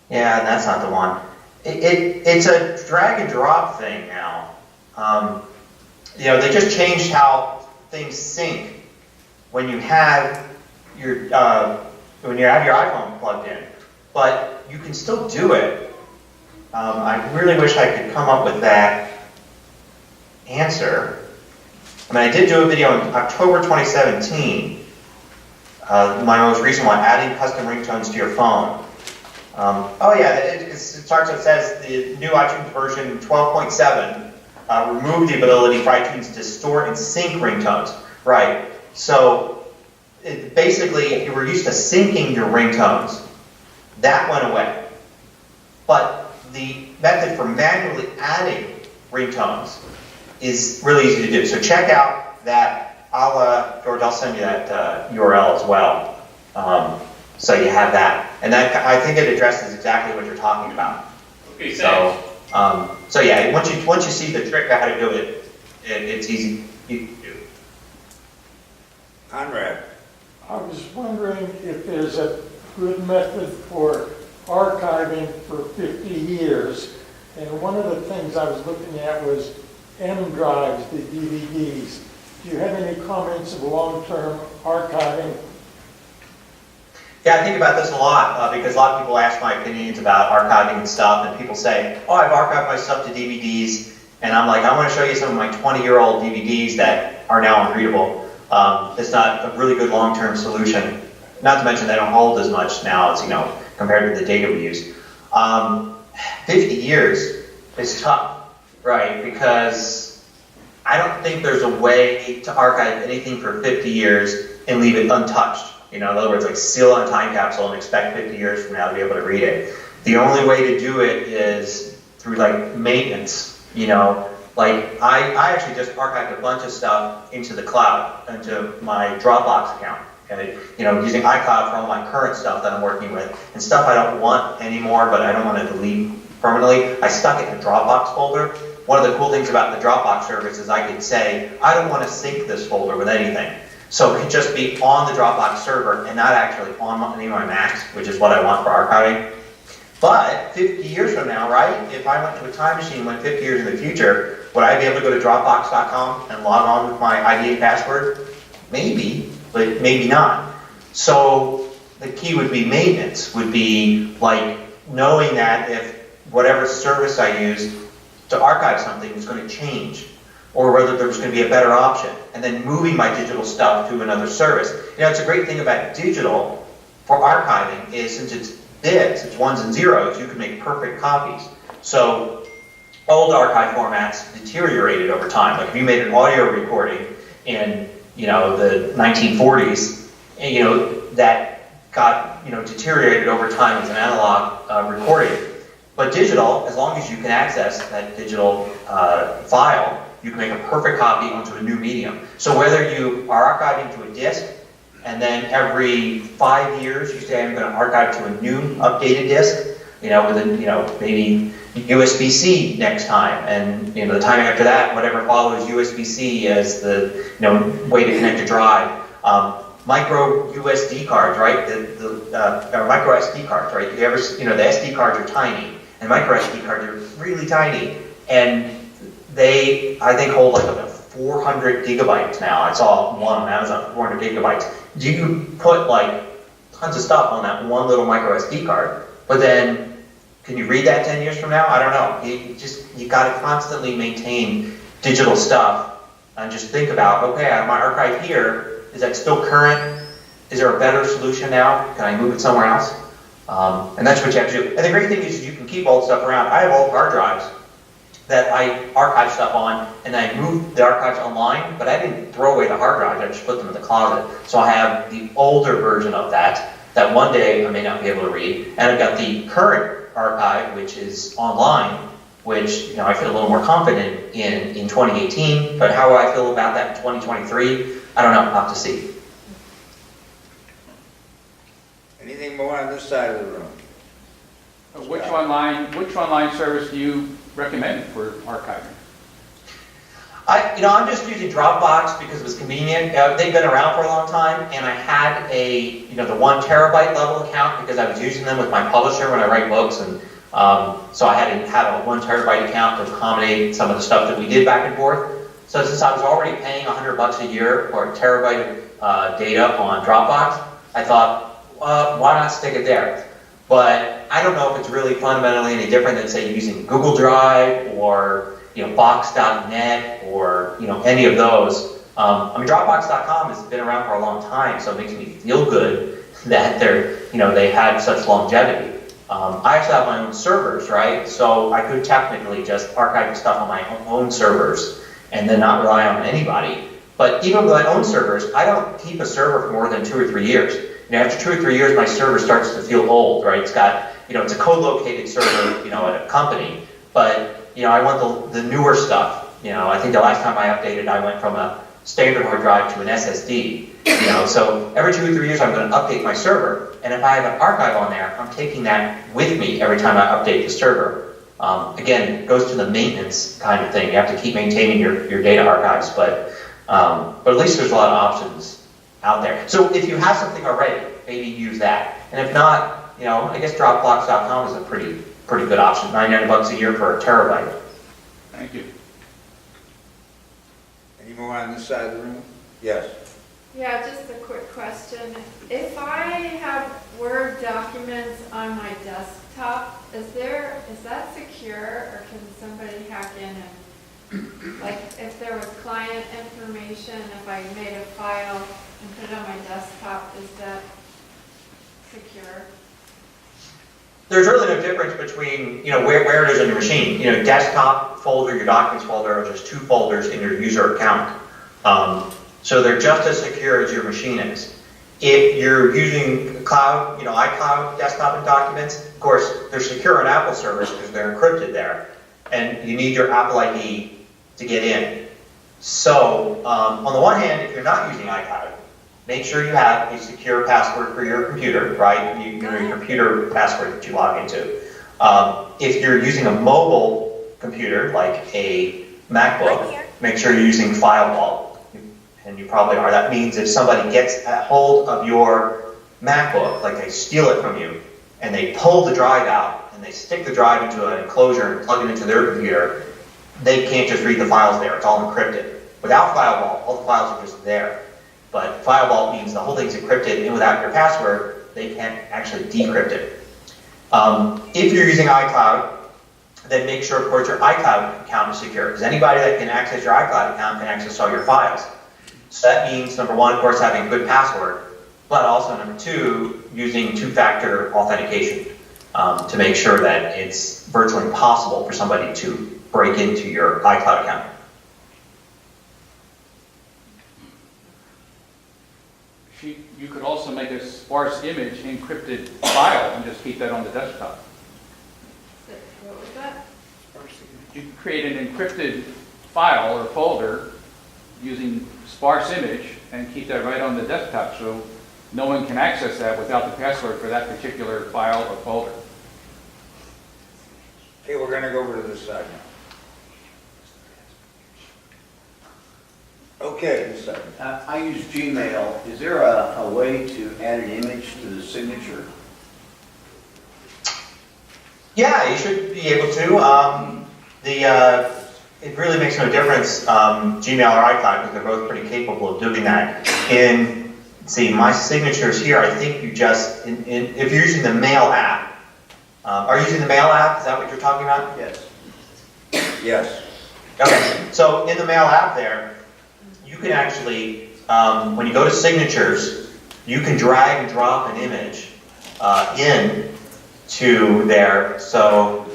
Yeah, that's not the one. It's a drag and drop thing now. They just changed how things sync when you have your iPhone plugged in, but you can still do it. I really wish I could come up with that answer. I mean, I did do a video in October 2017, my most recent one, adding custom ringtones to your phone. It starts, it says the new iTunes version 12.7 removed the ability for iTunes to store and sync ringtones. Right. So basically, if you were used to syncing your ringtones, that went away. But the method for manually adding ringtones is really easy to do. So check out that. George, I'll send you that URL as well. So you have that, and that I think it addresses exactly what you're talking about. Okay, thanks. So yeah, once you see the trick of how to do it, it's easy to do. Conrad? I was wondering if there's a good method for archiving for 50 years. And one of the things I was looking at was M drives, the DVDs. Do you have any comments of long-term archiving? Yeah, I think about this a lot because a lot of people ask my opinions about archiving and stuff, and people say, "Oh, I've archived my stuff to DVDs," And I'm like, I want to show you some of my 20-year-old DVDs that are now unreadable. It's not a really good long-term solution. Not to mention they don't hold as much now as, compared to the data we use. 50 years is tough, right? Because I don't think there's a way to archive anything for 50 years and leave it untouched. In other words, like seal on a time capsule and expect 50 years from now to be able to read it. The only way to do it is through like maintenance, Like I actually just archived a bunch of stuff into the cloud, into my Dropbox account. Okay? Using iCloud for all my current stuff that I'm working with, and stuff I don't want anymore, but I don't want to delete permanently. I stuck it in a Dropbox folder. One of the cool things about the Dropbox service is I could say, I don't want to sync this folder with anything. So it could just be on the Dropbox server and not actually on any of my Macs, which is what I want for archiving. But 50 years from now, right, if I went to a time machine, went 50 years in the future, would I be able to go to Dropbox.com and log on with my ID and password? Maybe, but maybe not. So the key would be maintenance, would be like knowing that if whatever service I use to archive something was going to change, or whether there was going to be a better option, and then moving my digital stuff to another service. It's a great thing about digital for archiving is since it's bits, it's ones and zeros, you can make perfect copies. So old archive formats deteriorated over time. Like if you made an audio recording in the 1940s, that got deteriorated over time as an analog recording. But digital, as long as you can access that digital file, you can make a perfect copy onto a new medium. So whether you are archiving to a disk, and then every 5 years you say I'm going to archive to a new updated disk, with maybe USB-C next time, and the time after that, whatever follows USB-C as the way to connect a drive. Micro USB cards, right? Or micro SD cards, right? You ever, the SD cards are tiny, and micro SD cards are really tiny, and they, I think, hold like up to 400 gigabytes now. I saw one on Amazon, 400 gigabytes. You can put like tons of stuff on that one little micro SD card, but then can you read that 10 years from now? I don't know. You got to constantly maintain digital stuff and just think about, okay, I have my archive here. Is that still current? Is there a better solution now? Can I move it somewhere else? And that's what you have to do. And the great thing is you can keep old stuff around. I have old hard drives that I archive stuff on, and I moved the archives online, but I didn't throw away the hard drives, I just put them in the closet. So I have the older version of that one day I may not be able to read, and I've got the current archive, which is online, which I feel a little more confident in 2018, but how I feel about that in 2023, I don't know, I'll have to see. Anything more on this side of the room? Which online service do you recommend for archiving? I'm just using Dropbox because it was convenient. They've been around for a long time, and I had the 1 terabyte level account because I was using them with my publisher when I write books, and so I had to have a 1 terabyte account to accommodate some of the stuff that we did back and forth. So since I was already paying $100 a year for a terabyte of data on Dropbox, I thought, why not stick it there? But I don't know if it's really fundamentally any different than, say, using Google Drive or Box.net or any of those. Dropbox.com has been around for a long time, so it makes me feel good that they had such longevity. I actually have my own servers, right? So I could technically just archive the stuff on my own servers and then not rely on anybody. But even with my own servers, I don't keep a server for more than 2 or 3 years. After 2 or 3 years, my server starts to feel old, right? It's got, it's a co-located server, at a company, but I want the newer stuff. I think the last time I updated, I went from a standard hard drive to an SSD. So every 2 or 3 years, I'm going to update my server, and if I have an archive on there, I'm taking that with me every time I update the server. Again, it goes to the maintenance kind of thing. You have to keep maintaining your data archives, but at least there's a lot of options out there. So if you have something already, maybe use that. And if not, I guess Dropbox.com is a pretty good option. $99 a year for a terabyte. Thank you. Any more on this side of the room? Yes. Yeah, just a quick question. If I have Word documents on my desktop, is that secure, or can somebody hack in and Like if there was client information, if I made a file and put it on my desktop, is that secure? There's really no difference between, where it is on your machine. Desktop folder, your documents folder are just two folders in your user account. So they're just as secure as your machine is. If you're using cloud, iCloud, desktop and documents, of course, they're secure on Apple servers because they're encrypted there. And you need your Apple ID to get in. So on the one hand, if you're not using iCloud, make sure you have a secure password for your computer, right? Your computer password that you log into. If you're using a mobile computer, like a MacBook, make sure you're using FileVault. And you probably are. That means if somebody gets a hold of your MacBook, like they steal it from you, and they pull the drive out, and they stick the drive into an enclosure and plug it into their computer, they can't just read the files there. It's all encrypted. Without FileVault, all the files are just there. But FileVault means the whole thing's encrypted, and without your password, they can't actually decrypt it. If you're using iCloud, then make sure, of course, your iCloud account is secure, because anybody that can access your iCloud account can access all your files. So that means, number one, of course, having a good password, but also, number two, using two-factor authentication to make sure that it's virtually impossible for somebody to break into your iCloud account. You could also make a sparse image encrypted file and just keep that on the desktop. What was that? You can create an encrypted file or folder using sparse image and keep that right on the desktop so no one can access that without the password for that particular file or folder. Okay, we're going to go over to this side now. Okay, this side. I use Gmail. Is there a way to add an image to the signature? Yeah, you should be able to. It really makes no difference, Gmail or iCloud, because they're both pretty capable of doing that. My signatures here, I think you just, if you're using the Mail app, are you using the Mail app? Is that what you're talking about? Yes. Yes. Okay, so in the Mail app there, you can actually, when you go to signatures, you can drag and drop an image in to there. So,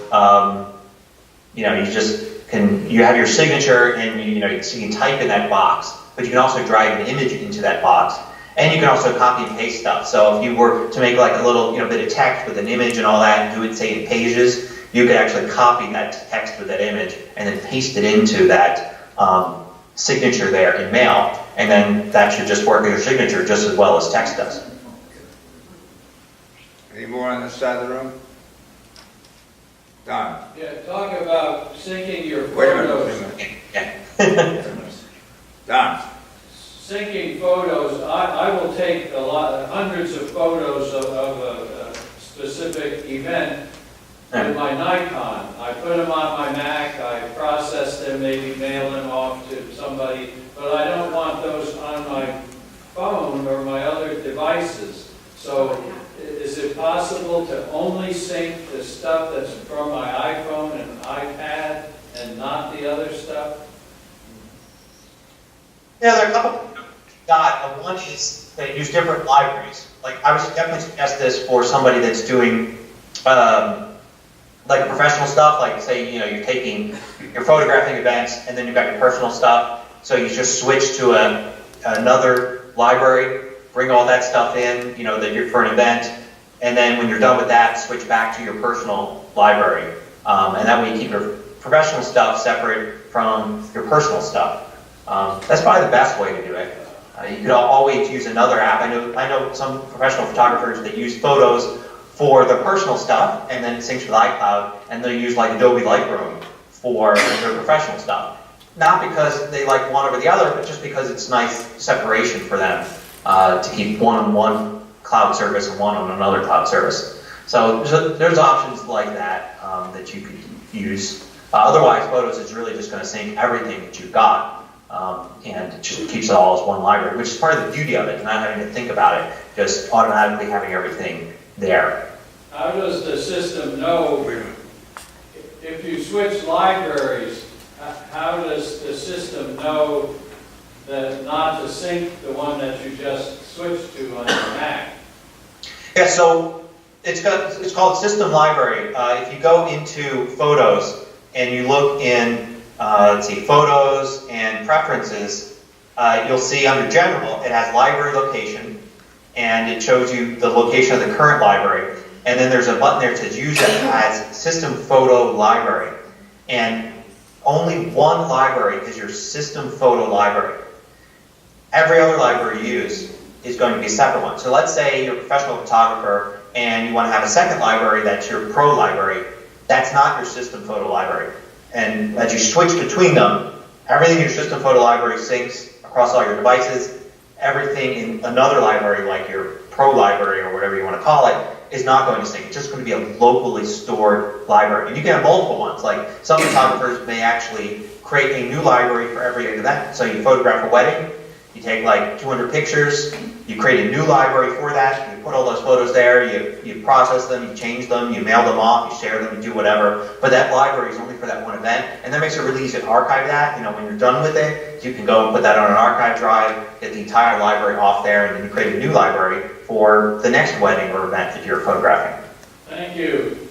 you have your signature and you can type in that box, but you can also drag an image into that box. And you can also copy and paste stuff. So if you were to make like a little bit of text with an image and all that and do it, say, in Pages, you could actually copy that text with that image and then paste it into that signature there in Mail. And then that should just work as your signature just as well as text does. Any more on this side of the room? Don? Yeah, talk about syncing your Wait a photos. minute. Yeah. Don? Syncing photos, I will take hundreds of photos of a specific event with my Nikon. I put them on my Mac, I process them, maybe mail them off to somebody, but I don't want those on my phone or my other devices. So is it possible to only sync the stuff that's from my iPhone and iPad and not the other stuff? Yeah, there are a couple. One is they use different libraries. Like I would definitely suggest this for somebody that's doing like professional stuff. Like say you're photographing events and then you've got your personal stuff. So you just switch to another library, bring all that stuff in, that you're for an event, and then when you're done with that, switch back to your personal library. And that way you keep your professional stuff separate from your personal stuff. That's probably the best way to do it. You could always use another app. I know some professional photographers that use Photos for their personal stuff, and then it syncs with iCloud, and they'll use like Adobe Lightroom for their professional stuff. Not because they like one over the other, but just because it's nice separation for them to keep one on one cloud service and one on another cloud service. So there's options like that that you could use. Otherwise, Photos is really just going to sync everything that you've got. And it just keeps it all as one library, which is part of the beauty of it, not having to think about it, just automatically having everything there. How does the system know if you switch libraries? how does the system know that not to sync the one that you just switched to on your Mac? Yeah, so it's called System Library. If you go into Photos and you look in, let's see, Photos and Preferences, you'll see under General, it has Library Location, and it shows you the location of the current library. And then there's a button there that says Use as System Photo Library. And only one library is your System Photo Library. Every other library you use is going to be a separate one. So let's say you're a professional photographer and you want to have a second library that's your pro library. That's not your System Photo Library. And as you switch between them, everything in your System Photo Library syncs across all your devices. Everything in another library, like your pro library or whatever you want to call it, is not going to sync. It's just going to be a locally stored library. And you can have multiple ones. Like some photographers may actually create a new library for every event. So you photograph a wedding, you take like 200 pictures, you create a new library for that, you put all those photos there, you process them, you change them, you mail them off, you share them, you do whatever. But that library is only for that one event, and that makes it really easy to archive that. You know, when you're done with it, you can go and put that on an archive drive, get the entire library off there, and then you create a new library for the next wedding or event that you're photographing. Thank you.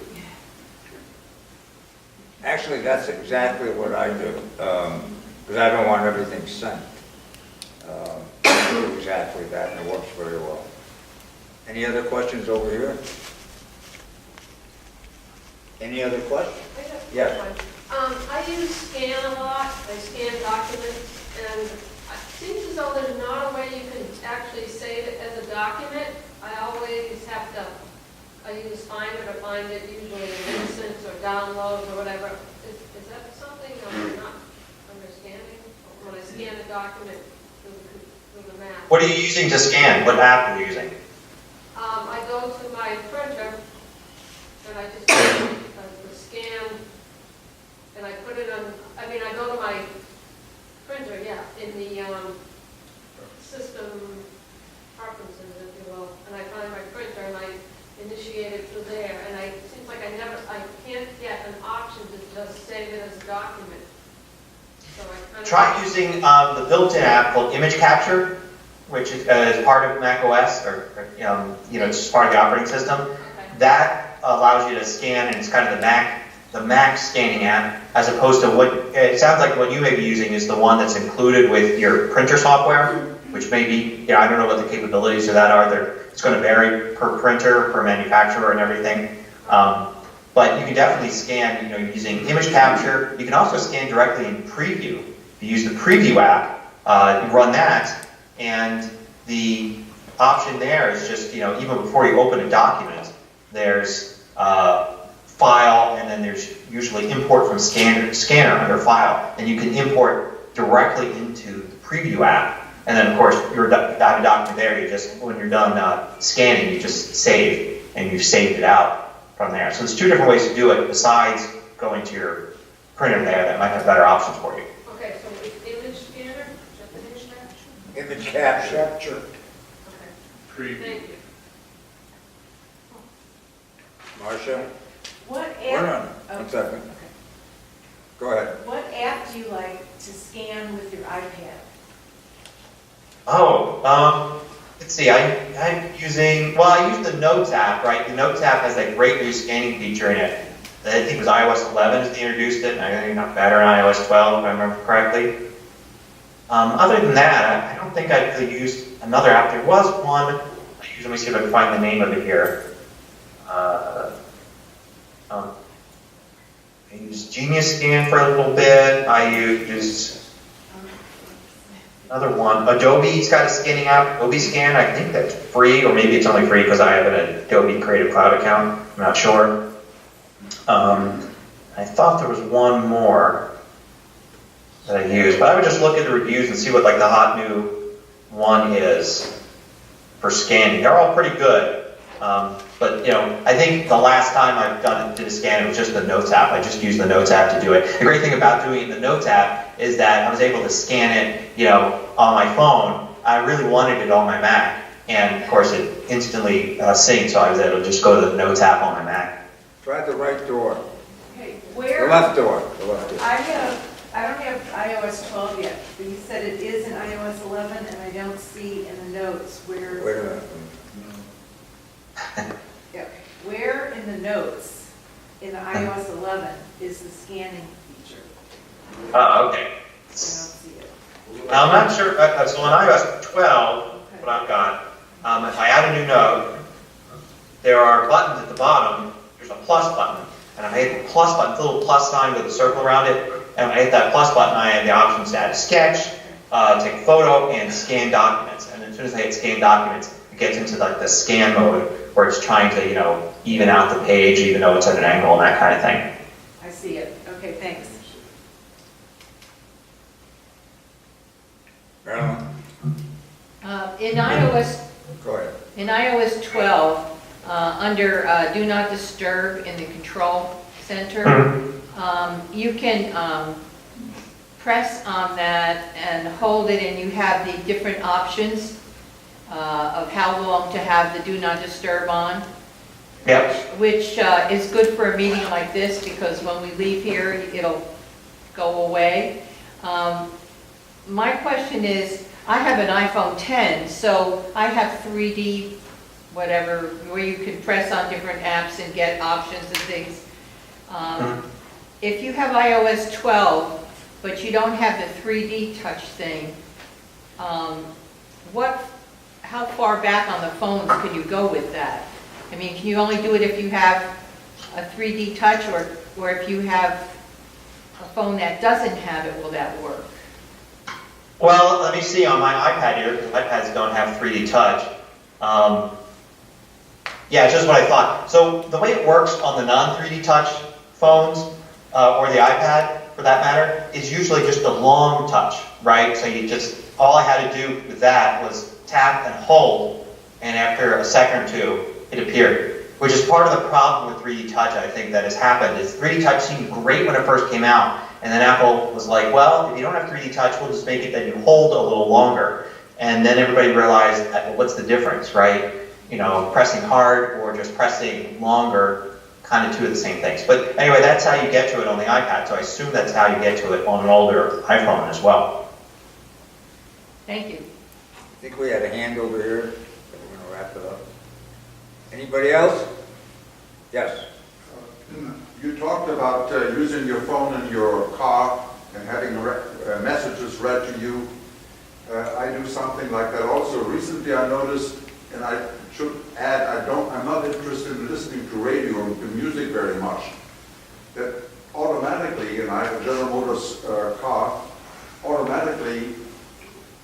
Actually, that's exactly what I do, because I don't want everything sent. I do exactly that, and it works very well. Any other questions over here? Any other questions? Yes. I use Scan a lot. I scan documents, and it seems as though there's not a way you can actually save it as a document. I always have to, I use Finder to find it, usually in Instance or downloads or whatever. Is that something I'm not understanding? When I scan a document through the Mac. What are you using to scan? What app are you using? I go to my printer, and I just do the scan, and I put it on, I mean, I go to my printer, yeah, in the system preferences, if you will, and I find my printer, and I initiate it through there, and it seems like I can't get an option to just save it as a document. So I kind of... Try using the built-in app called Image Capture, which is part of Mac OS, or it's just part of the operating system. Okay. That allows you to scan, and it's kind of the Mac scanning app, as opposed to what it sounds like what you may be using is the one that's included with your printer software, which may be, I don't know what the capabilities of that are. It's going to vary per printer, per manufacturer, and everything. But you can definitely scan, using Image Capture. You can also scan directly in Preview. If you use the Preview app, you run that. And the option there is just, even before you open a document, there's File, and then there's usually Import from Scanner under File. And you can import directly into the Preview app. And then, of course, you have a document there. You just, when you're done scanning, you just save, and you've saved it out from there. So there's two different ways to do it besides going to your printer there that might have better options for you. Okay, so it's image scanner, image capture? Image capture. Okay. Preview. Thank you. Marcia? What Hold app? on, 1 second. Go ahead. What app do you like to scan with your iPad? Oh, let's see, I'm using, I use the Notes app, right? The Notes app has that great new scanning feature in it. I think it was iOS 11 as they introduced it, and I think it got better in iOS 12, if I remember correctly. Other than that, I don't think I've really used another app. There was one, let me see if I can find the name of it here. I used Genius Scan for a little bit. I used another one. Adobe's got a scanning app, Adobe Scan. I think that's free, or maybe it's only free because I have an Adobe Creative Cloud account. I'm not sure. I thought there was one more that I used, but I would just look at the reviews and see what the hot new one is for scanning. They're all pretty good. But I think the last time I've did a scan, it was just the Notes app. I just used the Notes app to do it. The great thing about doing it in the Notes app is that I was able to scan it, on my phone. I really wanted it on my Mac, and of course it instantly synced, so I was able to just go to the Notes app on my Mac. Try the right door. Okay, The left door. I have I don't have iOS 12 yet, but you said it is in iOS 11, and I don't see in the notes where. Wait a minute. Yep. Where in the notes in iOS 11 is the scanning feature? Oh, okay. I don't see it. I'm not sure, so on iOS 12, what I've got, if I add a new node, there are buttons at the bottom. There's a plus button, and if I hit the plus button, it's a little plus sign with a circle around it, and when I hit that plus button, I have the options to add a sketch, take a photo, and scan documents. And as soon as I hit scan documents, it gets into like the scan mode, where it's trying to, even out the page, even though it's at an angle and that kind of thing. I see it. Okay, thanks. Marilyn? In iOS, Go ahead. in iOS 12, under Do Not Disturb in the Control Center, you can press on that and hold it, and you have the different options of how long to have the Do Not Disturb on. Yep. Which is good for a meeting like this, because when we leave here, it'll go away. My question is, I have an iPhone 10, so I have 3D whatever, where you can press on different apps and get options and things. If you have iOS 12, but you don't have the 3D touch thing, how far back on the phones can you go with that? I mean, can you only do it if you have a 3D touch, or if you have a phone that doesn't have it, will that work? Well, let me see on my iPad here, because iPads don't have 3D touch. Yeah, it's just what I thought. So the way it works on the non-3D touch phones, or the iPad for that matter, is usually just a long touch, right? So all I had to do with that was tap and hold, and after a second or two, it appeared. Which is part of the problem with 3D touch, I think, that has happened, is 3D touch seemed great when it first came out, and then Apple was like, well, if you don't have 3D touch, we'll just make it that you hold a little longer. And then everybody realized, well, what's the difference, right? Pressing hard or just pressing longer, kind of two of the same things. But anyway, that's how you get to it on the iPad, so I assume that's how you get to it on an older iPhone as well. Thank you. I think we had a hand over here, but we're going to wrap it up. Anybody else? Yes. You talked about using your phone in your car and having messages read to you. I do something like that also. Recently I noticed, and I should add, I'm not interested in listening to radio and to music very much, that automatically, and I have a General Motors car, automatically,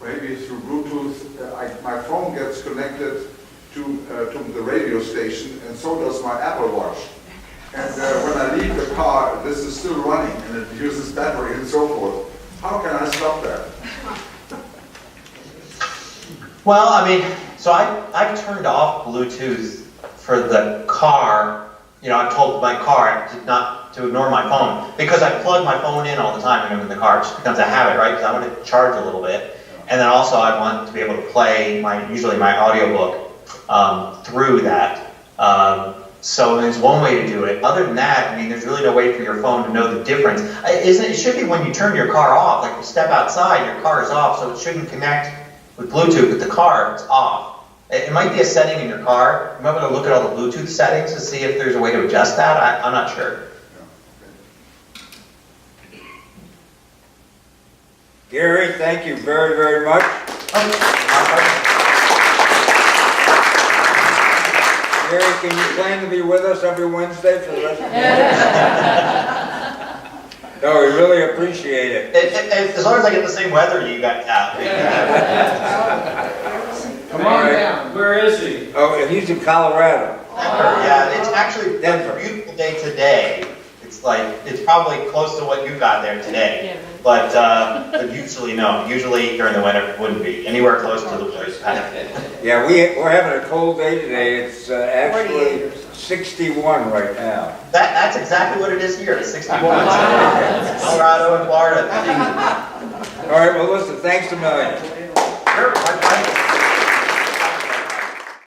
maybe through Bluetooth, my phone gets connected to the radio station, and so does my Apple Watch. And when I leave the car, this is still running, and it uses battery and so forth. How can I stop that? Well, I mean, so I've turned off Bluetooth for the car. I've told my car to ignore my phone, because I plug my phone in all the time when I'm in the car. It just becomes a habit, right? Because I want to charge a little bit. And then also I want to be able to play usually my audiobook through that. So there's one way to do it. Other than that, I mean, there's really no way for your phone to know the difference. It should be when you turn your car off, like you step outside, your car is off, so it shouldn't connect with Bluetooth. With the car, it's off. It might be a setting in your car. You might want to look at all the Bluetooth settings to see if there's a way to adjust that. I'm not sure. Gary, thank you very, very much. Gary, can you plan to be with us every Wednesday for the rest of the day? No, we really appreciate it. As long as I get the same weather you got out. Come on down. Where is he? Oh, he's in Colorado. Yeah, it's actually a beautiful day today. It's probably close to what you got there today. But usually no. Usually during the winter it wouldn't be anywhere close to the place. Yeah, we're having a cold day today. It's actually 61 right now. That's exactly what it is here. It's 61. Colorado and Florida. All right, well listen, thanks a million. Sure, my pleasure.